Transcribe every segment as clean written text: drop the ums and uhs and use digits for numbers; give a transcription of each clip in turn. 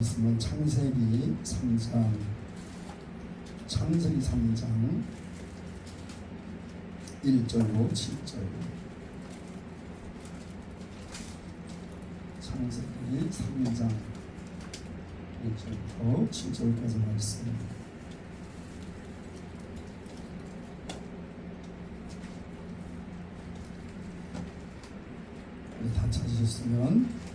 말씀은 창세기 3장 1절로 7절. 창세기 3장 1절부터 7절까지 말씀. 다 찾으셨으면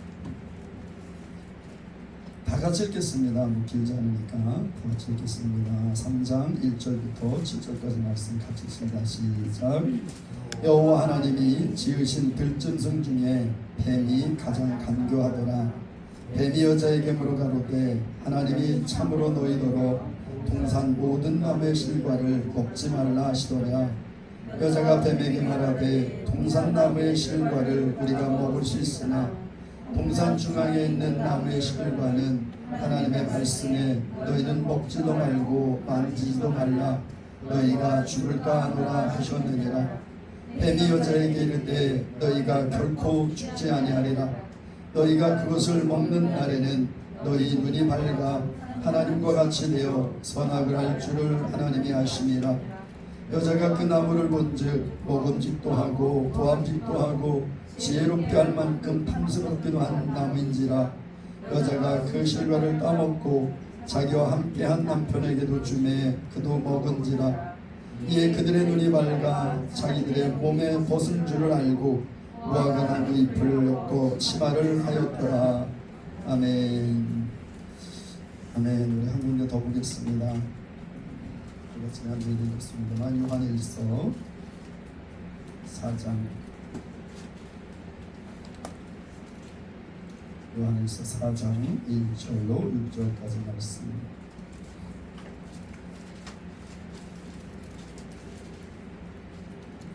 다 같이 읽겠습니다. 길지 않으니까 다 같이 읽겠습니다. 3장 1절부터 7절까지 말씀 같이 읽습니다. 시작. 여호와 하나님이 지으신 들짐승 중에 뱀이 가장 간교하더라. 뱀이 여자에게 물어가로되 하나님이 참으로 너희더러 동산 모든 나무의 실과를 먹지 말라 하시더라. 여자가 뱀에게 말하되 동산 나무의 실과를 우리가 먹을 수 있으나 동산 중앙에 있는 나무의 실과는 하나님의 말씀에 너희는 먹지도 말고 만지지도 말라 너희가 죽을까 하노라 하셨느니라. 뱀이 여자에게 이르되 너희가 결코 죽지 아니하리라. 너희가 그것을 먹는 날에는 너희 눈이 밝아 하나님과 같이 되어 선악을 할 줄을 하나님이 아심이라. 여자가 그 나무를 본즉 먹음직도 하고 보암직도 하고 지혜롭게 할 만큼 탐스럽기도 한 나무인지라. 여자가 그 실과를 따먹고 자기와 함께한 남편에게도 주매 그도 먹은지라. 이에 그들의 눈이 밝아 자기들의 몸에 벗은 줄을 알고 무화과 나무 잎을 엮고 치마를 하였더라. 아멘. 아멘. 우리 한 군데 더 보겠습니다. 우리가 지난주에 읽었습니다만 요한일서 4장 요한일서 4장 1절로 6절까지 말씀.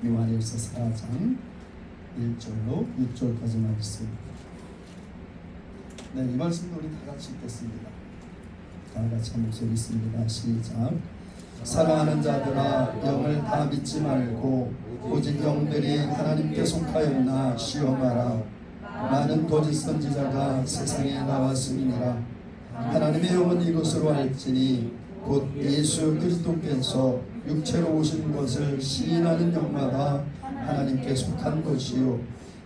요한일서 4장 1절로 6절까지 말씀. 네, 이 말씀도 우리 다 같이 읽겠습니다. 다 같이 한 목소리 있습니다. 시작. 사랑하는 자들아, 영을 다 믿지 말고 오직 영들이 하나님께 속하였나 시험하라. 많은 거짓 선지자가 세상에 나왔음이니라. 하나님의 영은 이것으로 알지니 곧 예수 그리스도께서 육체로 오신 것을 시인하는 영마다 하나님께 속한 것이요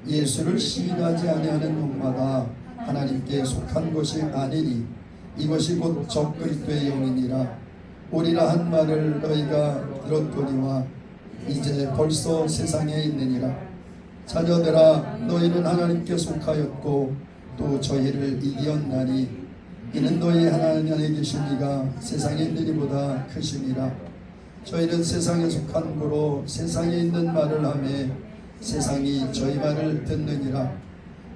예수를 시인하지 아니하는 영마다 하나님께 속한 것이 아니니 이것이 곧 적그리스도의 영이니라. 오리라 한 말을 너희가 들었거니와 이제 벌써 세상에 있느니라. 자녀들아, 너희는 하나님께 속하였고 또 저희를 이기었나니 이는 너희 하나님 안에 계신 이가 세상에 있는 이보다 크심이라. 저희는 세상에 속한 거로 세상에 있는 말을 하며 세상이 저희 말을 듣느니라.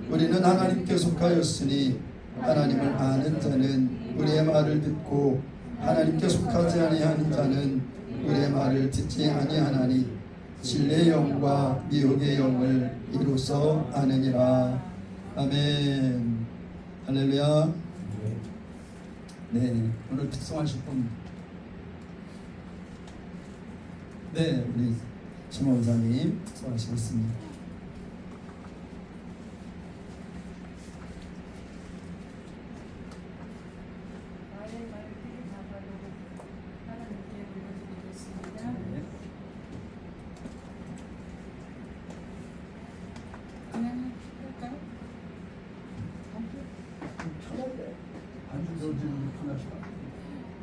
우리는 하나님께 속하였으니 하나님을 아는 자는 우리의 말을 듣고 하나님께 속하지 아니하는 자는 우리의 말을 듣지 아니하나니 진리의 영과 미혹의 영을 이로써 아느니라. 아멘. 할렐루야. 네, 오늘 특송하실 분. 네, 우리 심호 원사님 특송하시겠습니다.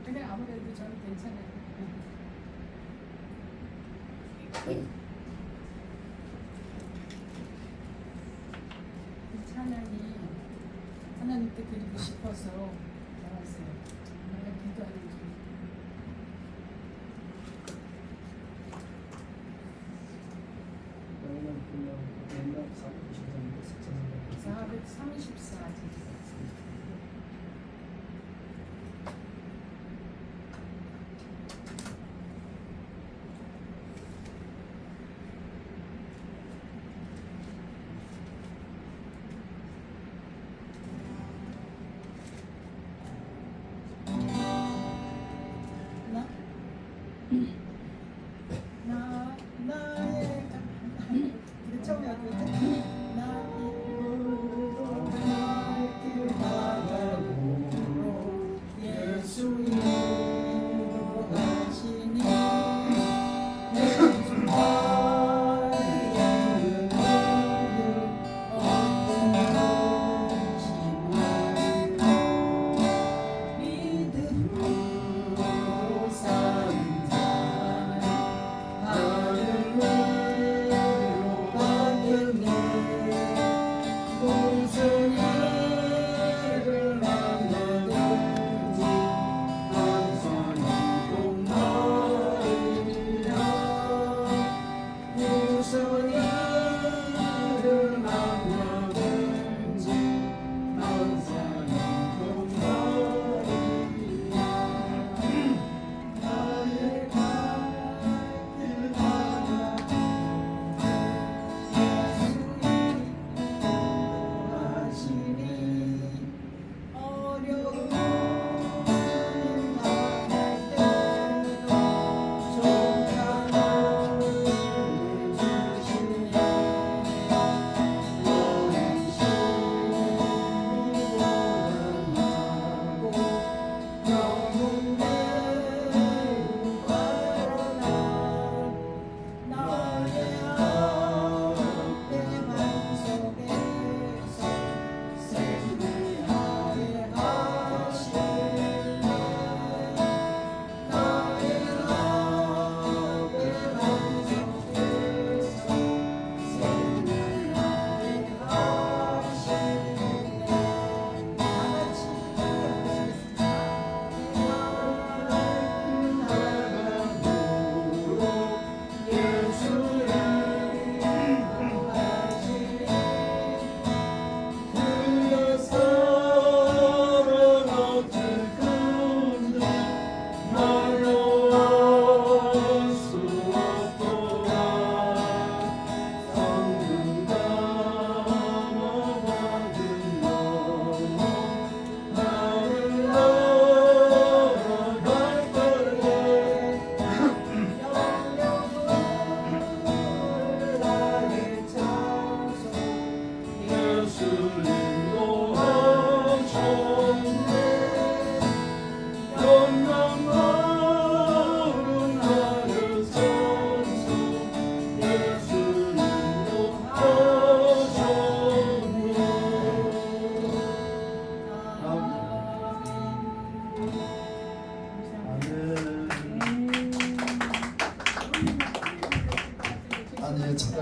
그냥 아무래도 저는 괜찮아요. 이 찬양이 하나님께 드리고 싶어서 나왔어요. 내가 기도하는 중. 네. 434. 나의 처음에 어떻게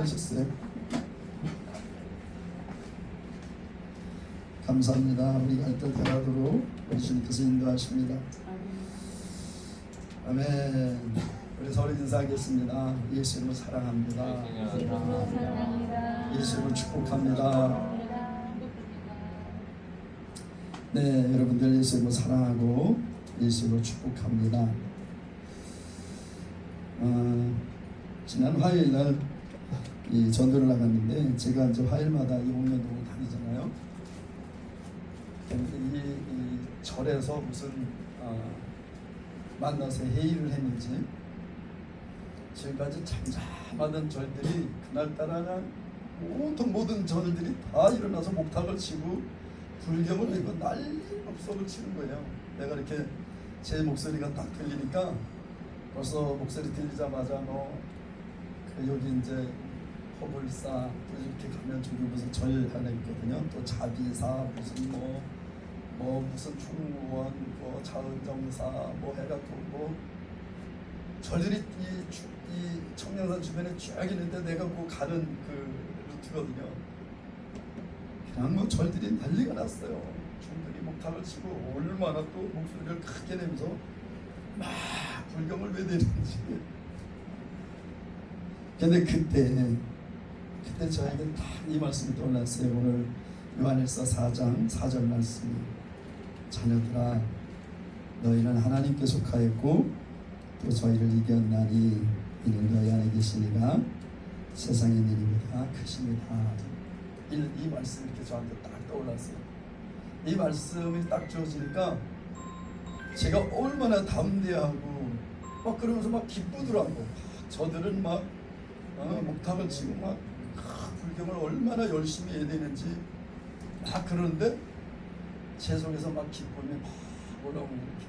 잘하셨어요. 감사합니다. 우리가 할때 대하도록 우리 주님께서 인도하십니다. 아멘. 우리 서로 인사하겠습니다. 예수님을 사랑합니다. 예수님을 축복합니다. 네, 여러분들 예수님을 사랑하고 예수님을 축복합니다. 지난 화요일 날 이 전도를 나갔는데 제가 이제 화요일마다 이 옥년동을 다니잖아요. 근데 이 절에서 무슨 만나서 회의를 했는지 지금까지 잠잠하던 절들이 그날따라 그냥 온통 모든 절들이 다 일어나서 목탁을 치고 불경을 내고 난리법석을 치는 거예요. 내가 이렇게 제 목소리가 딱 들리니까 벌써 목소리 들리자마자 여기 이제 허불사 또 이렇게 가면 저기 무슨 절 하나 있거든요. 또 자비사 무슨 무슨 충무원 자은정사 해갖고 절들이 이 청량산 주변에 쭉 있는데 내가 가는 그 루트거든요. 그냥 절들이 난리가 났어요. 중들이 목탁을 치고 얼마나 또 목소리를 크게 내면서 막 불경을 왜 내는지. 근데 그때 저에게 딱 이 말씀이 떠올랐어요. 오늘 요한일서 4장 4절 말씀이 자녀들아 너희는 하나님께 속하였고 또 저희를 이겼나니 이는 너희 안에 계시니가 세상의 일보다 크십니다. 이 말씀이 이렇게 저한테 딱 떠올랐어요. 이 말씀이 딱 주어지니까 제가 얼마나 담대하고 막 그러면서 막 기쁘더라고. 저들은 막 목탁을 치고 막 불경을 얼마나 열심히 해야 되는지 막 그러는데 제 속에서 막 기쁨이 막 올라오는 이렇게.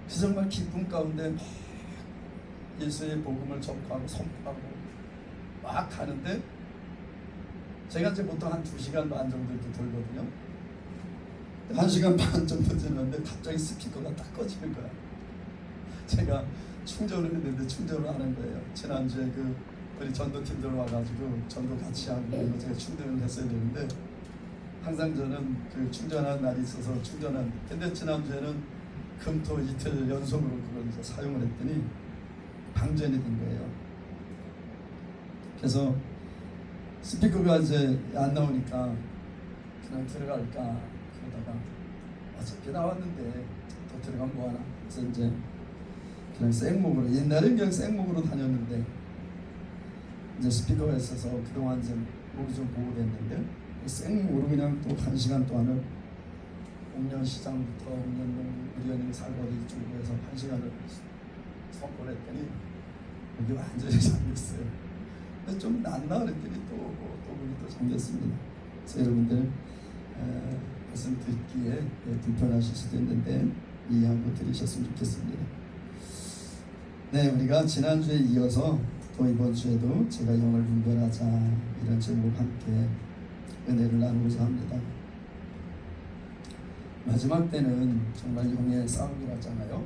그 정말 기쁨 가운데 막 예수의 복음을 전파하고 선포하고 막 가는데 제가 이제 보통 한 2시간 반 정도 이렇게 돌거든요. 1시간 반 정도 되는데 갑자기 스피커가 딱 꺼지는 거야. 제가 충전을 했는데 충전을 안 한 거예요. 지난주에 우리 전도팀들 와가지고 전도 같이 하고 그리고 제가 충전을 했어야 되는데 항상 저는 충전한 날이 있어서 근데 지난주에는 금토 이틀 연속으로 그걸 이제 사용을 했더니 방전이 된 거예요. 그래서 스피커가 이제 안 나오니까 그냥 들어갈까 그러다가 어차피 나왔는데 또 들어가면 뭐하나. 그래서 이제 그냥 생목으로, 옛날엔 그냥 생목으로 다녔는데 이제 스피커가 있어서 그동안 이제 목이 좀 보호됐는데 생목으로 그냥 또 1시간 동안을 옥년시장부터 옥년동 의료님 살거리 쪽으로 해서 1시간을 선포를 했더니 여기 완전히 잠겼어요. 근데 좀 낫나 그랬더니 또 문이 또 잠겼습니다. 그래서 여러분들 말씀 듣기에 불편하실 수도 있는데 이해하고 들으셨으면 좋겠습니다. 네, 우리가 지난주에 이어서 또 이번 주에도 제가 영을 분별하자 이런 제목으로 함께 은혜를 나누고자 합니다. 마지막 때는 정말 영의 싸움이라잖아요.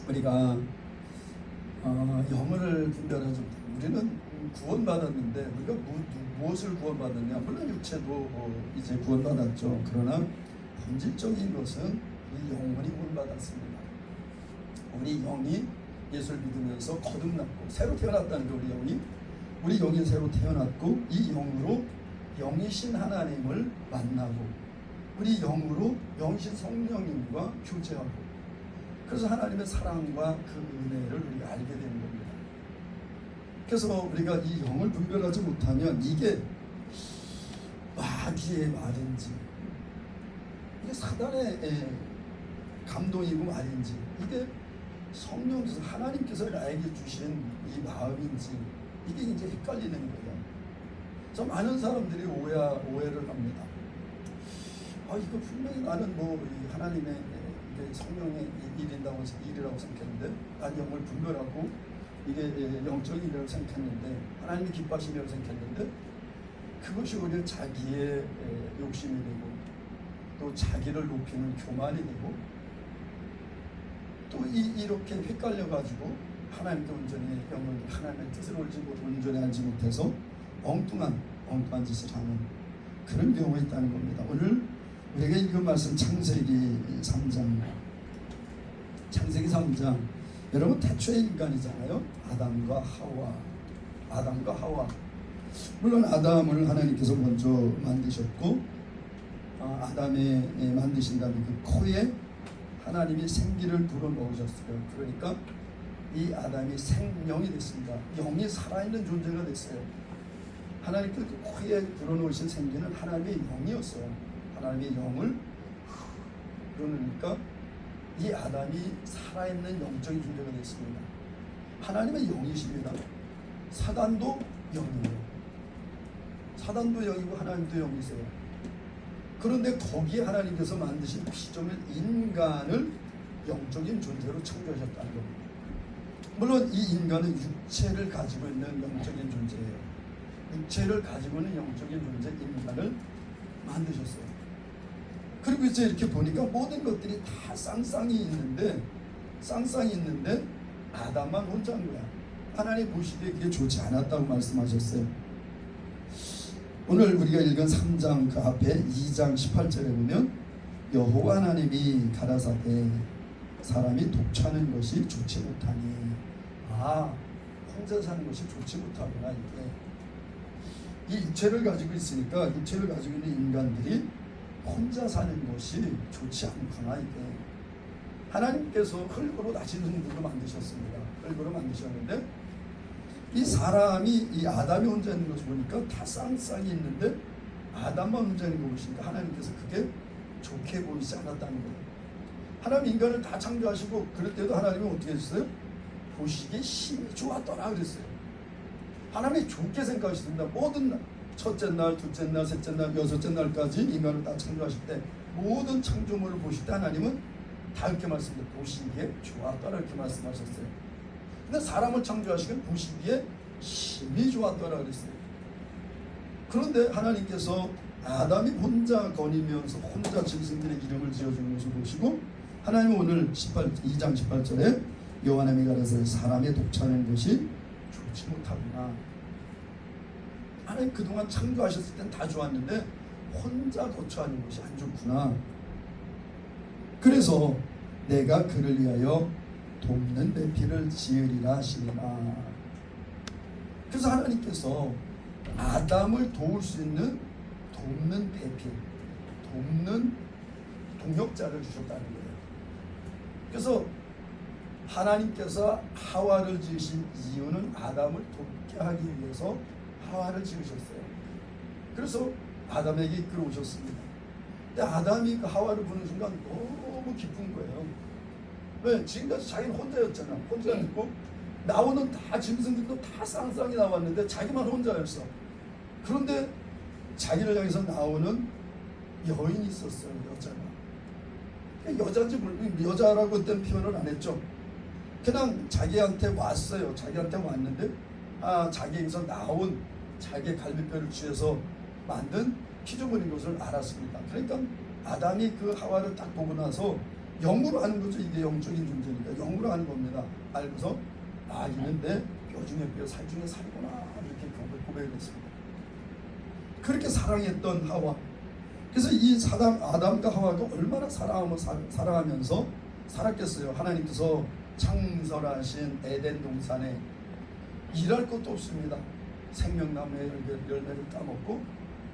우리가 영을 분별하지 못하고 우리는 구원받았는데 우리가 무엇을 구원받았냐? 물론 육체도 이제 구원받았죠. 그러나 본질적인 것은 우리 영혼이 구원받았습니다. 우리 영이 예수를 믿으면서 거듭났고 새로 태어났다는 게 우리 영이 새로 태어났고 이 영으로 영이신 하나님을 만나고 우리 영으로 영이신 성령님과 교제하고 그래서 하나님의 사랑과 그 은혜를 우리가 알게 되는 겁니다. 그래서 우리가 이 영을 분별하지 못하면 이게 마귀의 말인지 이게 사단의 감동이고 말인지 이게 성령께서 하나님께서 나에게 주신 이 마음인지 이게 이제 헷갈리는 거예요. 그래서 많은 사람들이 오해를 합니다. 이거 분명히 나는 하나님의 성령의 일이라고 생각했는데 난 영을 분별하고 이게 영적인 일이라고 생각했는데 하나님이 기뻐하시려고 생각했는데 그것이 오히려 자기의 욕심이 되고 또 자기를 높이는 교만이 되고 또 이렇게 헷갈려가지고 하나님께 온전히 영을 하나님의 뜻을 온전히 알지 못해서 엉뚱한 짓을 하는 그런 경우가 있다는 겁니다. 오늘 우리가 읽은 말씀 창세기 3장 여러분 태초의 인간이잖아요. 아담과 하와. 물론 아담을 하나님께서 먼저 만드셨고 아담이 만드신 다음에 그 코에 하나님이 생기를 불어넣으셨어요. 그러니까 이 아담이 생명이 됐습니다. 영이 살아있는 존재가 됐어요. 하나님께서 그 코에 불어넣으신 생기는 하나님의 영이었어요. 하나님의 영을 불어넣으니까 이 아담이 살아있는 영적인 존재가 됐습니다. 하나님의 영이십니다. 사단도 영이에요. 사단도 영이고 하나님도 영이세요. 그런데 거기에 하나님께서 만드신 피조물 인간을 영적인 존재로 창조하셨다는 겁니다. 물론 이 인간은 육체를 가지고 있는 영적인 존재예요. 육체를 가지고 있는 영적인 존재 인간을 만드셨어요. 그리고 이제 이렇게 보니까 모든 것들이 다 쌍쌍이 있는데 아담만 혼자인 거야. 하나님 보시기에 그게 좋지 않았다고 말씀하셨어요. 오늘 우리가 읽은 3장 그 앞에 2장 18절에 보면 여호와 하나님이 가라사대 사람이 독차는 것이 좋지 못하니 혼자 사는 것이 좋지 못하구나. 이게 이 육체를 가지고 있으니까 육체를 가지고 있는 인간들이 혼자 사는 것이 좋지 않구나. 이게 하나님께서 흙으로 나신 분들로 만드셨습니다. 흙으로 만드셨는데 이 사람이 이 아담이 혼자 있는 것을 보니까 다 쌍쌍이 있는데 아담만 혼자 있는 거 보시니까 하나님께서 그게 좋게 보이지 않았다는 거예요. 하나님 인간을 다 창조하시고 그럴 때도 하나님이 어떻게 했어요? 보시기에 힘이 좋았더라 그랬어요. 하나님이 좋게 생각하십니다. 모든 첫째 날, 둘째 날, 셋째 날, 여섯째 날까지 인간을 다 창조하실 때 모든 창조물을 보실 때 하나님은 다 이렇게 말씀합니다. 보시기에 좋았더라 이렇게 말씀하셨어요. 근데 사람을 창조하시기에 보시기에 힘이 좋았더라 그랬어요. 그런데 하나님께서 아담이 혼자 거니면서 혼자 짐승들의 이름을 지어주는 것을 보시고 하나님은 오늘 2장 18절에 여호와 하나님이 가라사대 사람의 독차는 것이 좋지 못하구나. 하나님 그동안 창조하셨을 땐 다 좋았는데 혼자 거처하는 것이 안 좋구나. 그래서 내가 그를 위하여 돕는 배필을 지으리라 하시니라. 그래서 하나님께서 아담을 도울 수 있는 돕는 배필, 돕는 동역자를 주셨다는 거예요. 그래서 하나님께서 하와를 지으신 이유는 아담을 돕게 하기 위해서 하와를 지으셨어요. 그래서 아담에게 이끌어 오셨습니다. 근데 아담이 그 하와를 보는 순간 너무 기쁜 거예요. 왜? 지금까지 자기는 혼자였잖아. 혼자 있고 나오는 다 짐승들도 다 쌍쌍이 나왔는데 자기만 혼자였어. 그런데 자기를 향해서 나오는 여인이 있었어요. 여자가. 여자인지 모르고 여자라고 그때는 표현을 안 했죠. 그냥 자기한테 왔어요. 자기한테 왔는데 자기에게서 나온 자기의 갈비뼈를 취해서 만든 피조물인 것을 알았습니다. 그러니까 아담이 그 하와를 딱 보고 나서 영으로 하는 거죠. 이게 영적인 존재니까 영으로 하는 겁니다. 알고서 이는 내 뼈 중에 뼈, 살 중에 살이구나 이렇게 고백을 했습니다. 그렇게 사랑했던 하와. 그래서 이 아담과 하와가 얼마나 사랑하면서 살았겠어요. 하나님께서 창설하신 에덴 동산에 일할 것도 없습니다. 생명나무의 열매를 따먹고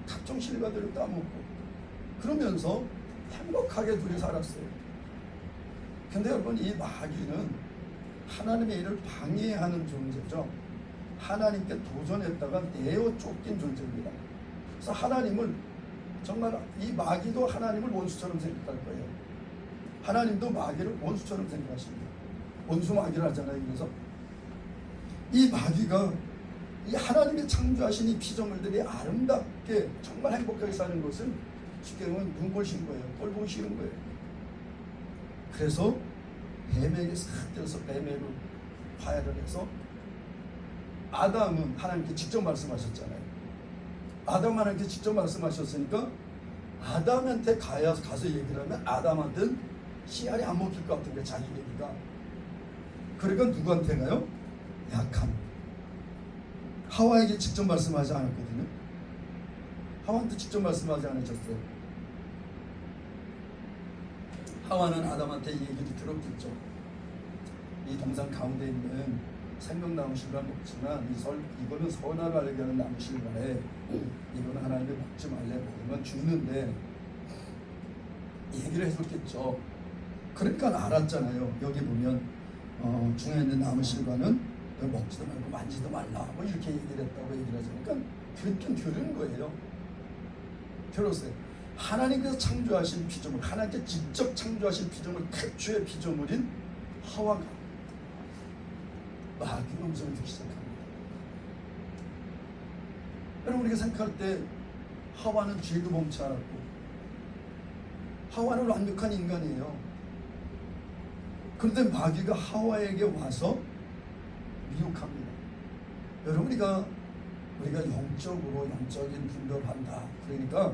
각종 실과들을 따먹고 그러면서 행복하게 둘이 살았어요. 근데 여러분 이 마귀는 하나님의 일을 방해하는 존재죠. 하나님께 도전했다가 내어 쫓긴 존재입니다. 그래서 하나님을 정말 이 마귀도 하나님을 원수처럼 생각할 거예요. 하나님도 마귀를 원수처럼 생각하십니다. 원수 마귀를 하잖아요. 그래서 이 마귀가 이 하나님이 창조하신 이 피조물들이 아름답게 정말 행복하게 사는 것은 쉽게 보면 눈꼴 신 거예요. 꼴 보기 싫은 거예요. 그래서 뱀에게 싹 들어서 뱀으로 화해를 해서 아담은 하나님께 직접 말씀하셨잖아요. 아담 하나님께 직접 말씀하셨으니까 아담한테 가서 얘기를 하면 아담한테는 씨알이 안 먹힐 것 같은데 자기 얘기가. 그러니까 누구한테 가요? 약한 하와에게 직접 말씀하지 않았거든요. 하와한테 직접 말씀하지 않으셨어요. 하와는 아담한테 얘기를 들었겠죠. 이 동산 가운데 있는 생명나무 실과는 먹지만 이거는 선악을 알게 하는 나무 실과에 이거는 하나님이 먹지 말래, 먹으면 죽는데 얘기를 해줬겠죠. 그러니까 알았잖아요. 여기 보면 중에 있는 나무 실과는 먹지도 말고 만지도 말라 뭐 이렇게 얘기를 했다고 얘기를 하죠. 그러니까 듣긴 들은 거예요. 들었어요. 하나님께서 창조하신 피조물, 하나님께 직접 창조하신 피조물, 태초의 피조물인 하와가 마귀의 음성을 듣기 시작합니다. 여러분, 우리가 생각할 때 하와는 죄도 범치 않았고 하와는 완벽한 인간이에요. 그런데 마귀가 하와에게 와서 미혹합니다. 여러분, 우리가 영적인 분별한다. 그러니까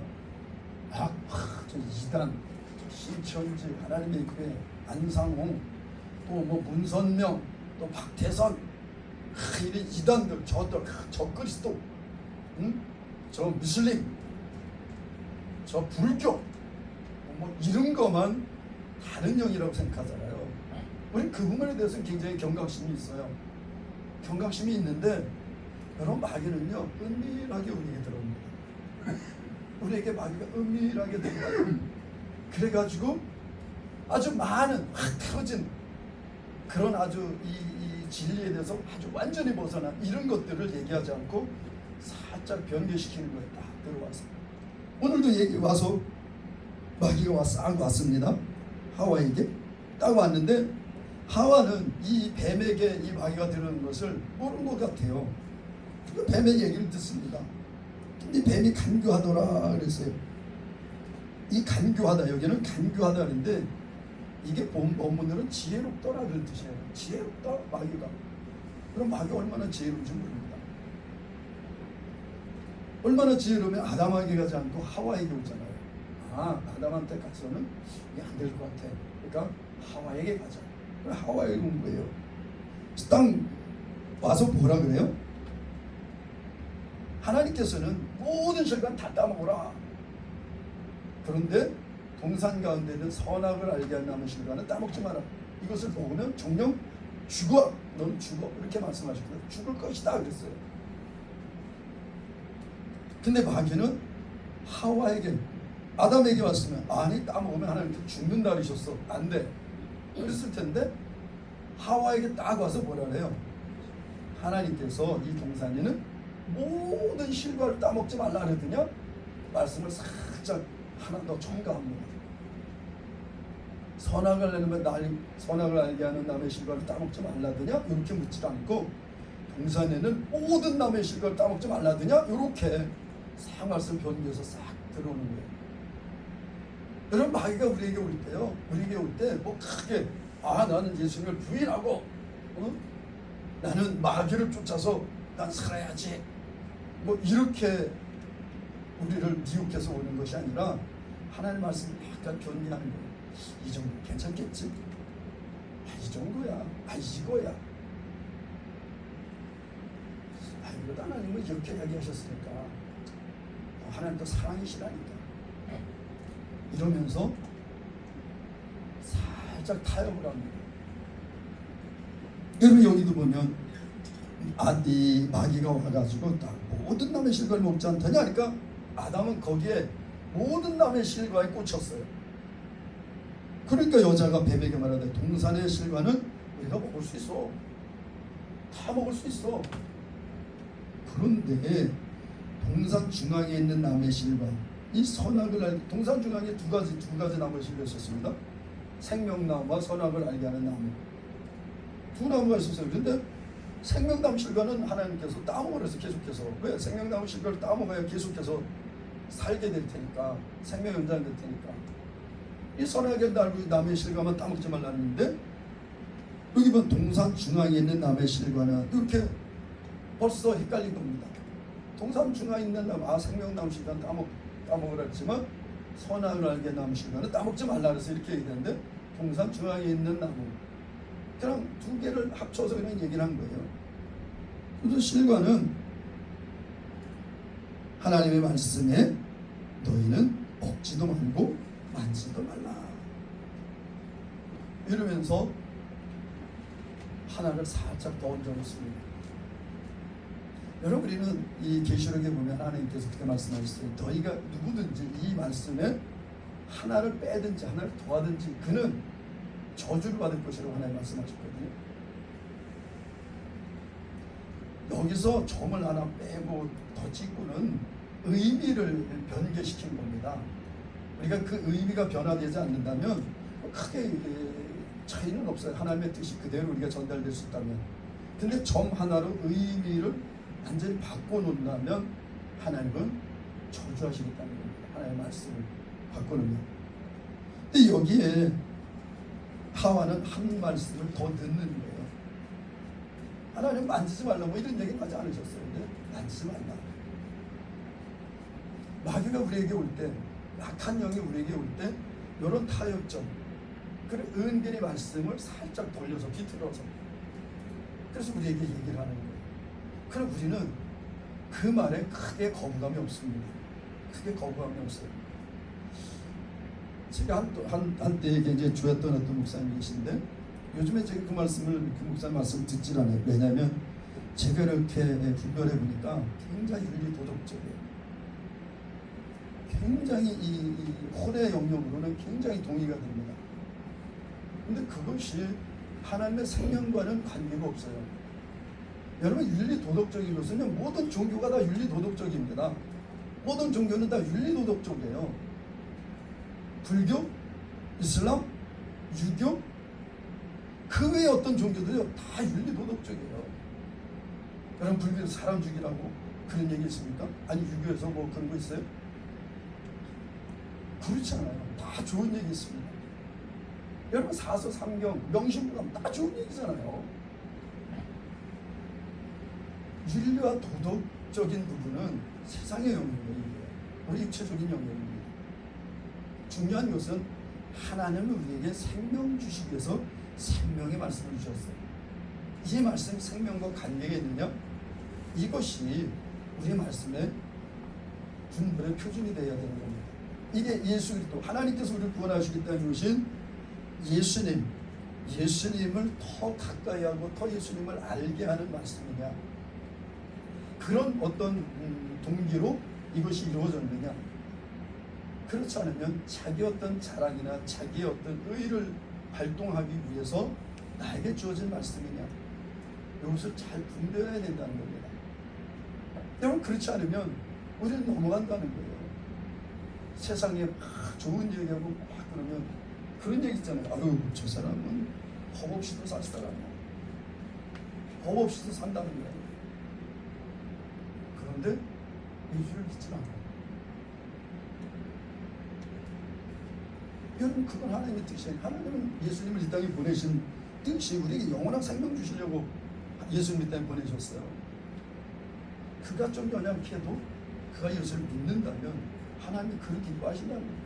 저 이단, 신천지, 하나님의 교회, 안상홍, 또 뭐 문선명, 또 박태선, 이런 이단들, 저 그리스도, 저 무슬림, 저 불교, 뭐 이런 것만 다른 영이라고 생각하잖아요. 우리 그 부분에 대해서는 굉장히 경각심이 있어요. 경각심이 있는데 여러분, 마귀는요 은밀하게 우리에게 들어옵니다. 우리에게 마귀가 은밀하게 들어와요. 그래가지고 아주 많은 확 틀어진 그런 아주 이 진리에 대해서 아주 완전히 벗어난 이런 것들을 얘기하지 않고 살짝 변개시키는 거에 딱 들어와서 오늘도 얘기 와서 마귀가 싹 왔습니다. 하와에게 딱 왔는데 하와는 이 뱀에게 이 마귀가 들어오는 것을 모르는 것 같아요. 그 뱀의 얘기를 듣습니다. 근데 뱀이 간교하더라 그랬어요. 이 간교하다, 여기는 간교하다 그랬는데 이게 본문으로는 지혜롭더라 그런 뜻이에요. 지혜롭다 마귀가. 그럼 마귀가 얼마나 지혜로운지 모릅니다. 얼마나 지혜로우면 아담에게 가지 않고 하와에게 오잖아요. 아담한테 가서는 이게 안 될 것 같아. 그러니까 하와에게 가자. 하와에게 온 거예요. 딱 와서 뭐라 그래요? 하나님께서는 모든 실과는 다 따먹어라. 그런데 동산 가운데 있는 선악을 알게 하는 나무 실과는 따먹지 마라. 이것을 먹으면 정령 죽어. 너는 죽어. 이렇게 말씀하셨거든요. 죽을 것이다 그랬어요. 근데 마귀는 하와에게, 아담에게 왔으면 아니 따먹으면 하나님께 죽는다 그러셨어. 안 돼. 그랬을 텐데 하와에게 딱 와서 뭐라 그래요? 하나님께서 이 동산에는 모든 실과를 따먹지 말라 그랬더니 말씀을 살짝 하나 더 첨가합니다. 선악을 알게 하는 남의 실과를 따먹지 말라더냐? 이렇게 묻지 않고 동산에는 모든 남의 실과를 따먹지 말라더냐? 이렇게 싹 말씀 변기에서 싹 들어오는 거예요. 여러분, 마귀가 우리에게 올 때요, 우리에게 올 때 뭐 크게 나는 예수님을 부인하고 나는 마귀를 쫓아서 난 살아야지 뭐 이렇게 우리를 미혹해서 오는 것이 아니라 하나님 말씀을 약간 변기하는 거예요. 이 정도 괜찮겠지? 이 정도야. 이거야. 이거 하나님은 이렇게 이야기하셨으니까 하나님 또 사랑이시라니까 이러면서 살짝 타협을 합니다. 여러분, 여기도 보면 이 마귀가 와가지고 딱 모든 남의 실과를 먹지 않더냐. 그러니까 아담은 거기에 모든 남의 실과에 꽂혔어요. 그러니까 여자가 뱀에게 말하되 동산의 실과는 우리가 먹을 수 있어. 다 먹을 수 있어. 그런데 동산 중앙에 있는 나무의 실과, 이 선악을 알게, 동산 중앙에 두 가지 나무의 실과 있었습니다. 생명나무와 선악을 알게 하는 나무, 두 나무가 있었어요. 그런데 생명나무 실과는 하나님께서 따먹으래서 계속해서, 왜? 생명나무 실과를 따먹어야 계속해서 살게 될 테니까, 생명 연장이 될 테니까. 이 선악의 나무의 실과만 따먹지 말라는데 여기 보면 동산 중앙에 있는 나무의 실과는 이렇게 벌써 헷갈린 겁니다. 동산 중앙에 있는 나무, 생명나무 실과는 따먹으라 했지만 선악을 알게 나무 실과는 따먹지 말라 그래서 이렇게 얘기하는데 동산 중앙에 있는 나무 그냥 두 개를 합쳐서 그냥 얘기를 한 거예요. 그래서 실과는 하나님의 말씀에 너희는 먹지도 말고 만지도 말라 이러면서 하나를 살짝 더 얹어놓습니다. 여러분 우리는 이 계시록에 보면 하나님께서 그렇게 말씀하셨어요. 너희가 누구든지 이 말씀에 하나를 빼든지 하나를 더하든지 그는 저주를 받을 것이라고 하나님 말씀하셨거든요. 여기서 점을 하나 빼고 더 찍고는 의미를 변개시킨 겁니다. 우리가 그 의미가 변화되지 않는다면 크게 차이는 없어요. 하나님의 뜻이 그대로 우리가 전달될 수 있다면. 근데 점 하나로 의미를 완전히 바꿔놓는다면 하나님은 저주하시겠다는 겁니다. 하나님의 말씀을 바꿔놓으면. 근데 여기에 하와는 한 말씀을 더 듣는 거예요. 하나님 만지지 말라고 이런 얘기는 하지 않으셨어요. 근데 만지지 말라. 마귀가 우리에게 올 때, 악한 영이 우리에게 올 때 이런 타협점, 그런 은근히 말씀을 살짝 돌려서 비틀어서 그래서 우리에게 얘기를 하는 거예요. 그럼 우리는 그 말에 크게 거부감이 없습니다. 크게 거부감이 없어요. 제가 한때 이제 주였던 어떤 목사님이 계신데 요즘에 제가 그 말씀을 그 목사님 말씀을 듣질 않아요. 왜냐하면 제가 이렇게 분별해 보니까 굉장히 윤리 도덕적이에요. 굉장히 이 혼의 영역으로는 굉장히 동의가 됩니다. 근데 그것이 하나님의 생명과는 관계가 없어요. 여러분 윤리 도덕적인 것은요 모든 종교가 다 윤리 도덕적입니다. 모든 종교는 다 윤리 도덕적이에요. 불교, 이슬람, 유교 그 외에 어떤 종교들이요 다 윤리 도덕적이에요. 여러분 불교에서 사람 죽이라고 그런 얘기 있습니까? 아니 유교에서 뭐 그런 거 있어요? 그렇지 않아요. 다 좋은 얘기 있습니다. 여러분 사서 삼경 명심불감 다 좋은 얘기잖아요. 윤리와 도덕적인 부분은 세상의 영역이에요. 우리 육체적인 영역입니다. 중요한 것은 하나님은 우리에게 생명 주시기 위해서 생명의 말씀을 주셨어요. 이 말씀이 생명과 관계가 있느냐? 이것이 우리 말씀의 분별의 표준이 되어야 되는 겁니다. 이게 예수 그리스도 하나님께서 우리를 구원하시겠다는 것은 예수님을 더 가까이 하고 더 예수님을 알게 하는 말씀이냐, 그런 어떤 동기로 이것이 이루어졌느냐. 그렇지 않으면 자기 어떤 자랑이나 자기의 어떤 의를 발동하기 위해서 나에게 주어진 말씀이냐, 이것을 잘 분별해야 된다는 겁니다. 여러분 그렇지 않으면 우리는 넘어간다는 거예요. 세상에 막 좋은 얘기하고 막 그러면 그런 얘기 있잖아요. 아유 저 사람은 법 없이도 살 사람이야. 법 없이도 산다는 거예요. 그런데 예수를 믿지 않아요. 여러분 그건 하나님의 뜻이에요. 하나님은 예수님을 이 땅에 보내신 뜻이 우리에게 영원한 생명 주시려고 예수님 이 땅에 보내셨어요. 그가 좀 연약해도 그가 예수를 믿는다면 하나님이 그를 기뻐하신다는 거예요.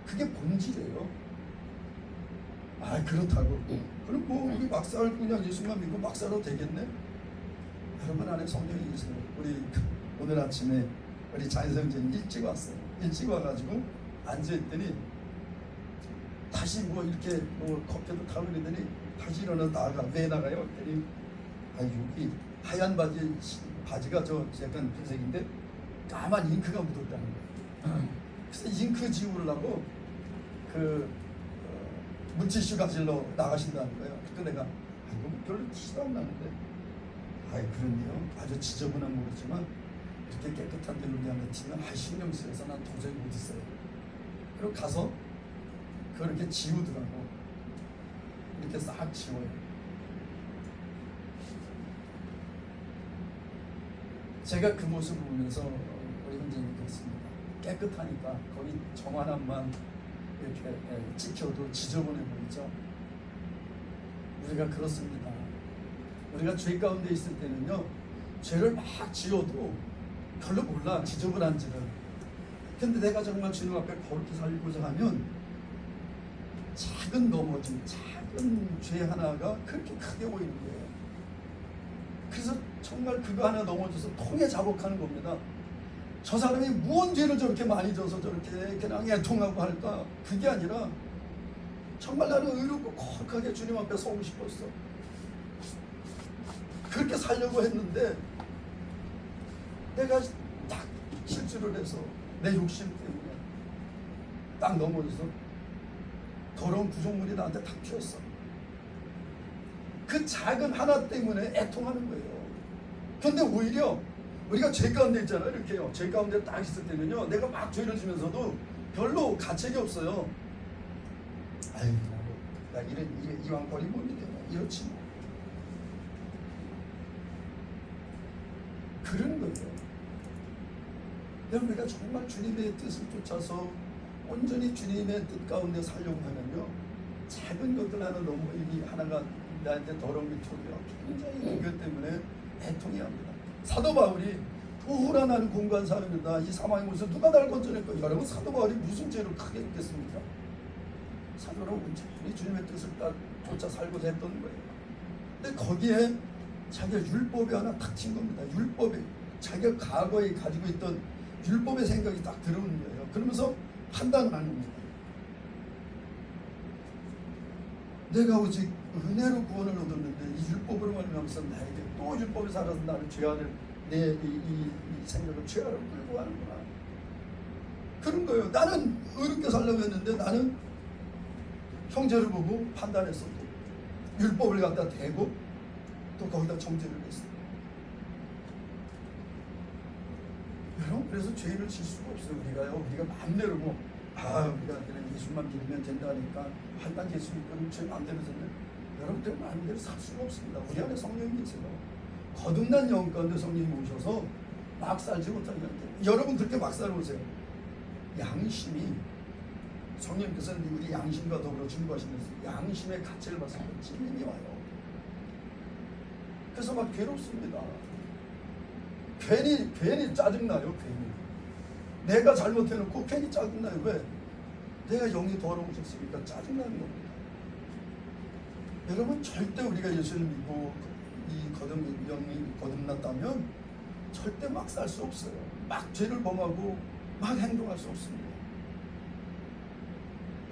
그게 본질이에요. 아 그렇다고 그럼 뭐 우리 막살 그냥 예수만 믿고 막 살아도 되겠네? 여러분 안에 성령이 계세요. 우리 오늘 아침에 우리 자연성전이 일찍 왔어요. 일찍 와가지고 앉아있더니 다시 뭐 이렇게 뭐 커피도 타고 그러더니 다시 일어나서 나가. 왜 나가요? 그랬더니 아 여기 하얀 바지가 저 약간 흰색인데 까만 잉크가 묻었다는 거예요. 그래서 잉크 지우려고 그 물티슈 가지러 나가신다는 거예요. 그때 내가 이거 별로 티도 안 나는데 그런데요 아주 지저분한 모르지만 이렇게 깨끗한 데로 그냥 튀면 신경 쓰여서 난 도저히 못 있어요. 그리고 가서 그걸 이렇게 지우더라고. 이렇게 싹 지워요. 제가 그 모습을 보면서 우리 형제님이 그랬습니다. 깨끗하니까 거기 정 하나만 이렇게 찍혀도 지저분해 보이죠. 우리가 그렇습니다. 우리가 죄 가운데 있을 때는요 죄를 막 지어도 별로 몰라 지저분한지는. 근데 내가 정말 주님 앞에 거룩히 살고자 하면 작은 넘어짐, 작은 죄 하나가 그렇게 크게 보이는 거예요. 그래서 정말 그거 하나 넘어져서 통에 자복하는 겁니다. 저 사람이 무언 죄를 저렇게 많이 져서 저렇게 그냥 애통하고 할까? 그게 아니라 정말 나는 의롭고 거룩하게 주님 앞에 서고 싶었어. 그렇게 살려고 했는데 내가 딱 실수를 해서 내 욕심 때문에 딱 넘어져서 더러운 구속물이 나한테 탁 튀었어. 그 작은 하나 때문에 애통하는 거예요. 그런데 오히려 우리가 죄 가운데 있잖아요. 이렇게요. 죄 가운데 딱 있을 때는요, 내가 막 죄를 지면서도 별로 가책이 없어요. 아유, 나 이왕 버리고 이렇지 뭐. 그런 거예요. 여러분, 우리가 정말 주님의 뜻을 쫓아서 온전히 주님의 뜻 가운데 살려고 하면요, 작은 것들 하나 하나가 나한테 더러운 게 튀어요. 굉장히 그것 때문에 애통해야 합니다. 사도 바울이 오호라 나는 공고한 사람이다. 이 사망의 문에서 누가 나를 건져낼 거야. 여러분, 사도 바울이 무슨 죄를 크게 했겠습니까? 사도는 온전히 주님의 뜻을 쫓아 살고자 했던 거예요. 근데 거기에 자기가 율법이 하나 탁 튄 겁니다. 율법이 자기가 과거에 가지고 있던 율법의 생각이 딱 들어오는 거예요. 그러면서 판단을 하는 겁니다. 내가 오직 은혜로 구원을 얻었는데 이 율법으로 말미암아서 나에게 또 율법에 살아서 나를 죄악을 내 이 생각을 죄악을 끌고 가는구나. 그런 거예요. 나는 의롭게 살려고 했는데 나는 형제를 보고 판단했어. 율법을 갖다 대고 또 거기다 정죄를 했어. 여러분, 그래서 죄를 질 수가 없어요. 우리가 마음대로 우리가 그냥 예수만 믿으면 된다니까 한단 예수 믿고 제 마음대로 살면 여러분들 마음대로 살 수가 없습니다. 우리 안에 성령이 계세요. 거듭난 영 가운데 성령이 오셔서 막 살지 못하게 합니다. 여러분 그렇게 막 살아보세요. 양심이 성령께서 우리 양심과 더불어 중보하시면서 양심의 가책을 받습니다. 찔림이 와요. 그래서 막 괴롭습니다. 괜히 짜증나요. 괜히 내가 잘못해놓고 괜히 짜증나요. 왜? 내가 영이 더러우셨으니까 짜증나는 겁니다. 여러분, 절대 우리가 예수를 믿고 이 영이 거듭났다면 절대 막 살 수 없어요. 막 죄를 범하고 막 행동할 수 없습니다.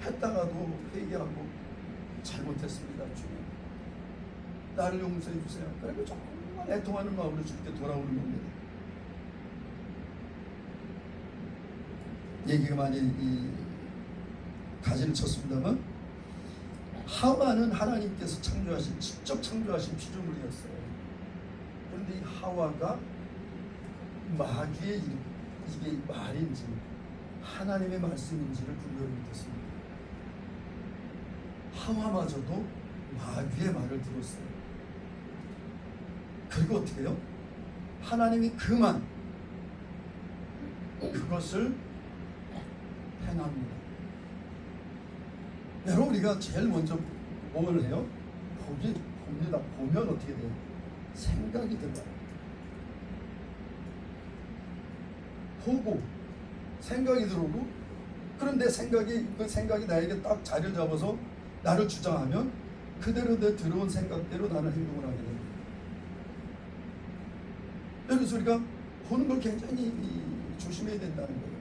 했다가도 회개하고 잘못했습니다. 주님, 나를 용서해 주세요. 그리고 정말 애통하는 마음으로 주님께 돌아오는 겁니다. 얘기가 많이 가지를 쳤습니다만, 하와는 하나님께서 직접 창조하신 피조물이었어요. 그런데 이 하와가 마귀의 이게 말인지 하나님의 말씀인지를 분별을 못했습니다. 하와마저도 마귀의 말을 들었어요. 그리고 어떻게 해요? 하나님이 그것을 행합니다. 여러분, 우리가 제일 먼저 뭘 해요? 봅니다. 보면 어떻게 돼요? 생각이 들어요. 보고 생각이 들어오고, 그런데 그 생각이 나에게 딱 자리를 잡아서 나를 주장하면 그대로 내 들어온 생각대로 나는 행동을 하게 됩니다. 그래서 우리가 보는 걸 굉장히 조심해야 된다는 거예요.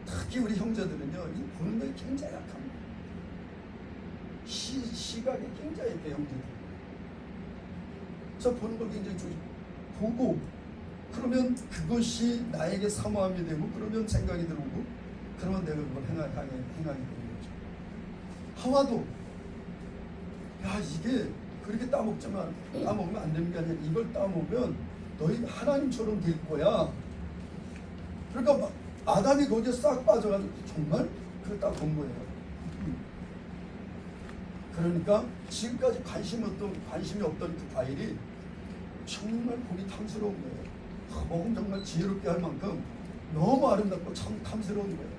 특히 우리 형제들은요, 이 보는 거에 굉장히 약합니다. 시각이 굉장히 약해요, 형제들. 그래서 보는 걸 굉장히 보고, 그러면 그것이 나에게 사모함이 되고, 그러면 생각이 들어오고, 그러면 내가 그걸 행하게 되는 거죠. 하와도 이게 그렇게 따먹으면 안 되는 게 아니라 이걸 따먹으면 너희 하나님처럼 될 거야. 그러니까 막 아담이 거기에 싹 빠져가지고 정말 그걸 따먹은 거예요. 그러니까 지금까지 관심이 없던 그 과일이 정말 보기 탐스러운 거예요. 먹으면 정말 지혜롭게 할 만큼 너무 아름답고 참 탐스러운 거예요.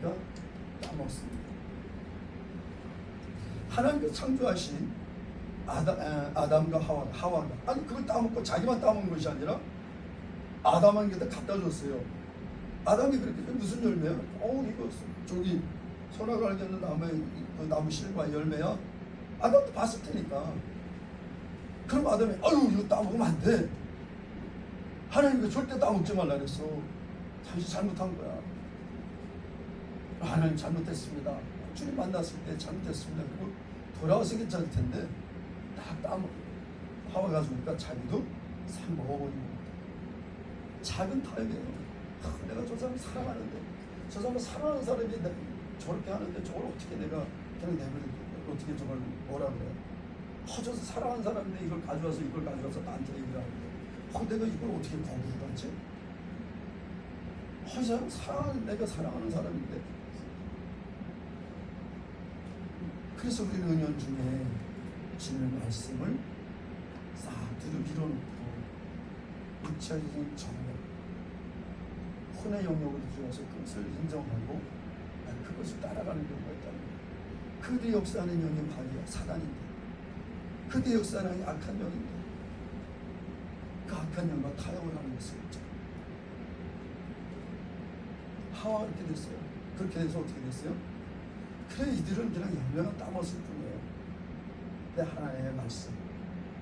그러니까 따먹습니다. 하나님께서 창조하신 아담과 하와가 그걸 따먹고 자기만 따먹는 것이 아니라 아담한테도 갖다 줬어요. 아담이 그렇게 무슨 열매야? 이거 저기 선악을 알게 하는 나무의 그 나무 실과 열매야? 아담도 봤을 테니까. 그럼 아담이 이거 따먹으면 안 돼. 하나님이 절대 따먹지 말라 그랬어. 당신 잘못한 거야. 하나님 잘못했습니다. 주님 만났을 때 잘못했습니다. 그리고 돌아와서 괜찮을 텐데 딱 따먹 하와가 주니까 자기도 사 먹어버린 겁니다. 작은 타협이에요. 내가 저 사람 사랑하는데 저 사람 사랑하는 사람이 저렇게 하는데 저걸 어떻게 내가 그냥 내버려둘 어떻게 저걸 뭐라 그래? 저 사랑하는 사람인데 이걸 가져와서 나한테 얘기를 하는데 내가 이걸 어떻게 거부를 하지? 이 사람 내가 사랑하는 사람인데. 그래서 우리는 은연중에 주는 말씀을 두루 밀어놓고 육체적인 정력, 혼의 영역으로 들어가서 그것을 인정하고 그것을 따라가는 경우가 있다는 거예요. 그들의 역사하는 영이 바리야 사단인데, 그들의 역사하는 악한 영인데 그 악한 영과 타협을 하는 것을 하와가 그렇게 됐어요. 그렇게 돼서 어떻게 됐어요? 그래 이들은 그냥 열매만 따먹었을 뿐이에요. 근데 하나님의 말씀,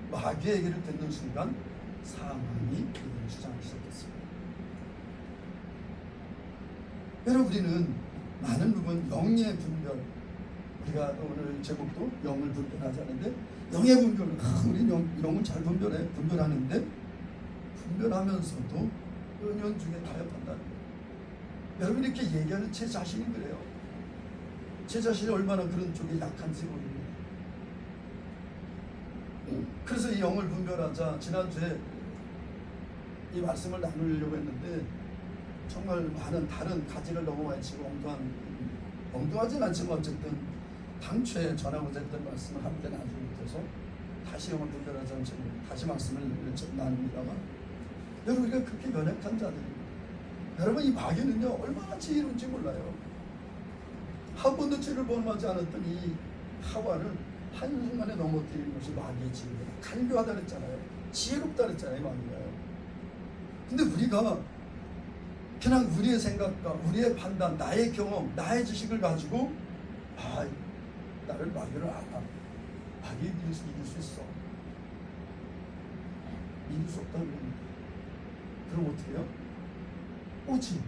마귀의 얘기를 듣는 순간 사망이 이들을 주장하기 시작했습니다. 여러분 우리는 많은 부분 영의 분별, 우리가 오늘 제목도 영을 분별하자는데 영의 분별은 우리 영을 잘 분별하는데 분별하면서도 은연중에 타협한다는 거예요. 여러분 이렇게 얘기하는 제 자신이 그래요. 제 자신이 얼마나 그런 쪽에 약한지 모릅니다. 그래서 이 영을 분별하자 지난주에 이 말씀을 나누려고 했는데 정말 많은 다른 가지를 너무 많이 치고 엉뚱하진 않지만 어쨌든 당초에 전하고자 했던 말씀을 함께 나누지 못해서 다시 영을 분별하자는 제목으로 다시 말씀을 나눕니다만 여러분 우리가 그렇게 연약한 자들입니다. 여러분 이 마귀는요 얼마나 지혜로운지 몰라요. 한 번도 죄를 범하지 않았던 이 하와를 한순간에 넘어뜨리는 것이 마귀의 지혜입니다. 간교하다 그랬잖아요. 지혜롭다 그랬잖아요 마귀가요. 근데 우리가 그냥 우리의 생각과 우리의 판단, 나의 경험, 나의 지식을 가지고 나를 마귀를 알아. 마귀 이길 수 있어. 이길 수 없다고 합니다. 그럼 어떻게 해요? 오직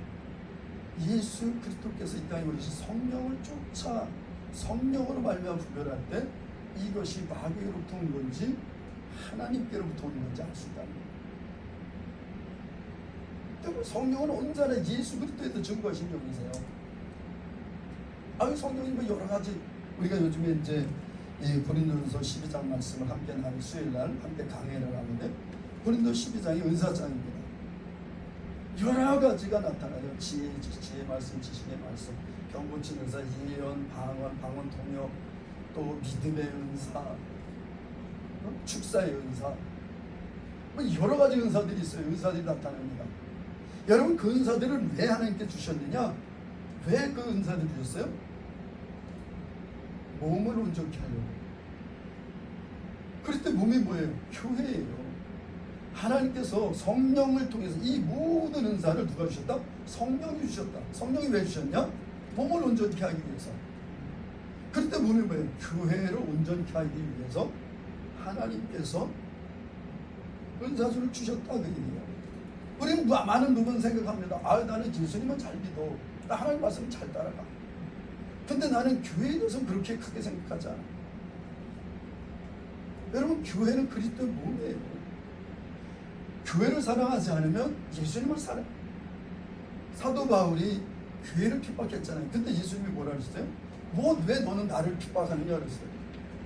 예수 그리스도께서 이 땅에 오신 성령을 쫓아 성령으로 말미암아 분별할 때 이것이 마귀로부터 온 건지 하나님께로부터 온 건지 알 수 있다는 거예요. 성령은 언제나 예수 그리스도에서 증거하신 영이세요. 성령이 뭐 여러 가지 우리가 요즘에 이제 고린도전서 12장 말씀을 함께 나눌 수요일날 함께 강해를 하는데 고린도 12장이 은사장입니다. 여러 가지가 나타나요. 지혜 말씀, 지식의 말씀, 경고치 은사, 예언, 방언 통역, 또 믿음의 은사, 축사의 은사, 여러 가지 은사들이 있어요. 은사들이 나타납니다. 여러분 그 은사들을 왜 하나님께 주셨느냐? 왜 그 은사를 주셨어요? 몸을 온전케 하려고. 그럴 때 몸이 뭐예요? 교회예요. 하나님께서 성령을 통해서 이 모든 은사를 누가 주셨다? 성령이 주셨다. 성령이 왜 주셨냐? 몸을 온전케 하기 위해서. 그럴 때 몸이 뭐예요? 교회를 온전케 하기 위해서 하나님께서 은사주를 주셨다 그 얘기예요. 우리는 많은 부분 생각합니다. 나는 예수님은 잘 믿어. 나 하나님 말씀 잘 따라가. 근데 나는 교회에 대해서 그렇게 크게 생각하지 않아. 여러분 교회는 그리스도의 몸이에요. 교회를 사랑하지 않으면 예수님을 사랑. 사도 바울이 교회를 핍박했잖아요. 근데 예수님이 뭐라 그랬어요? 왜 너는 나를 핍박하느냐 그랬어요.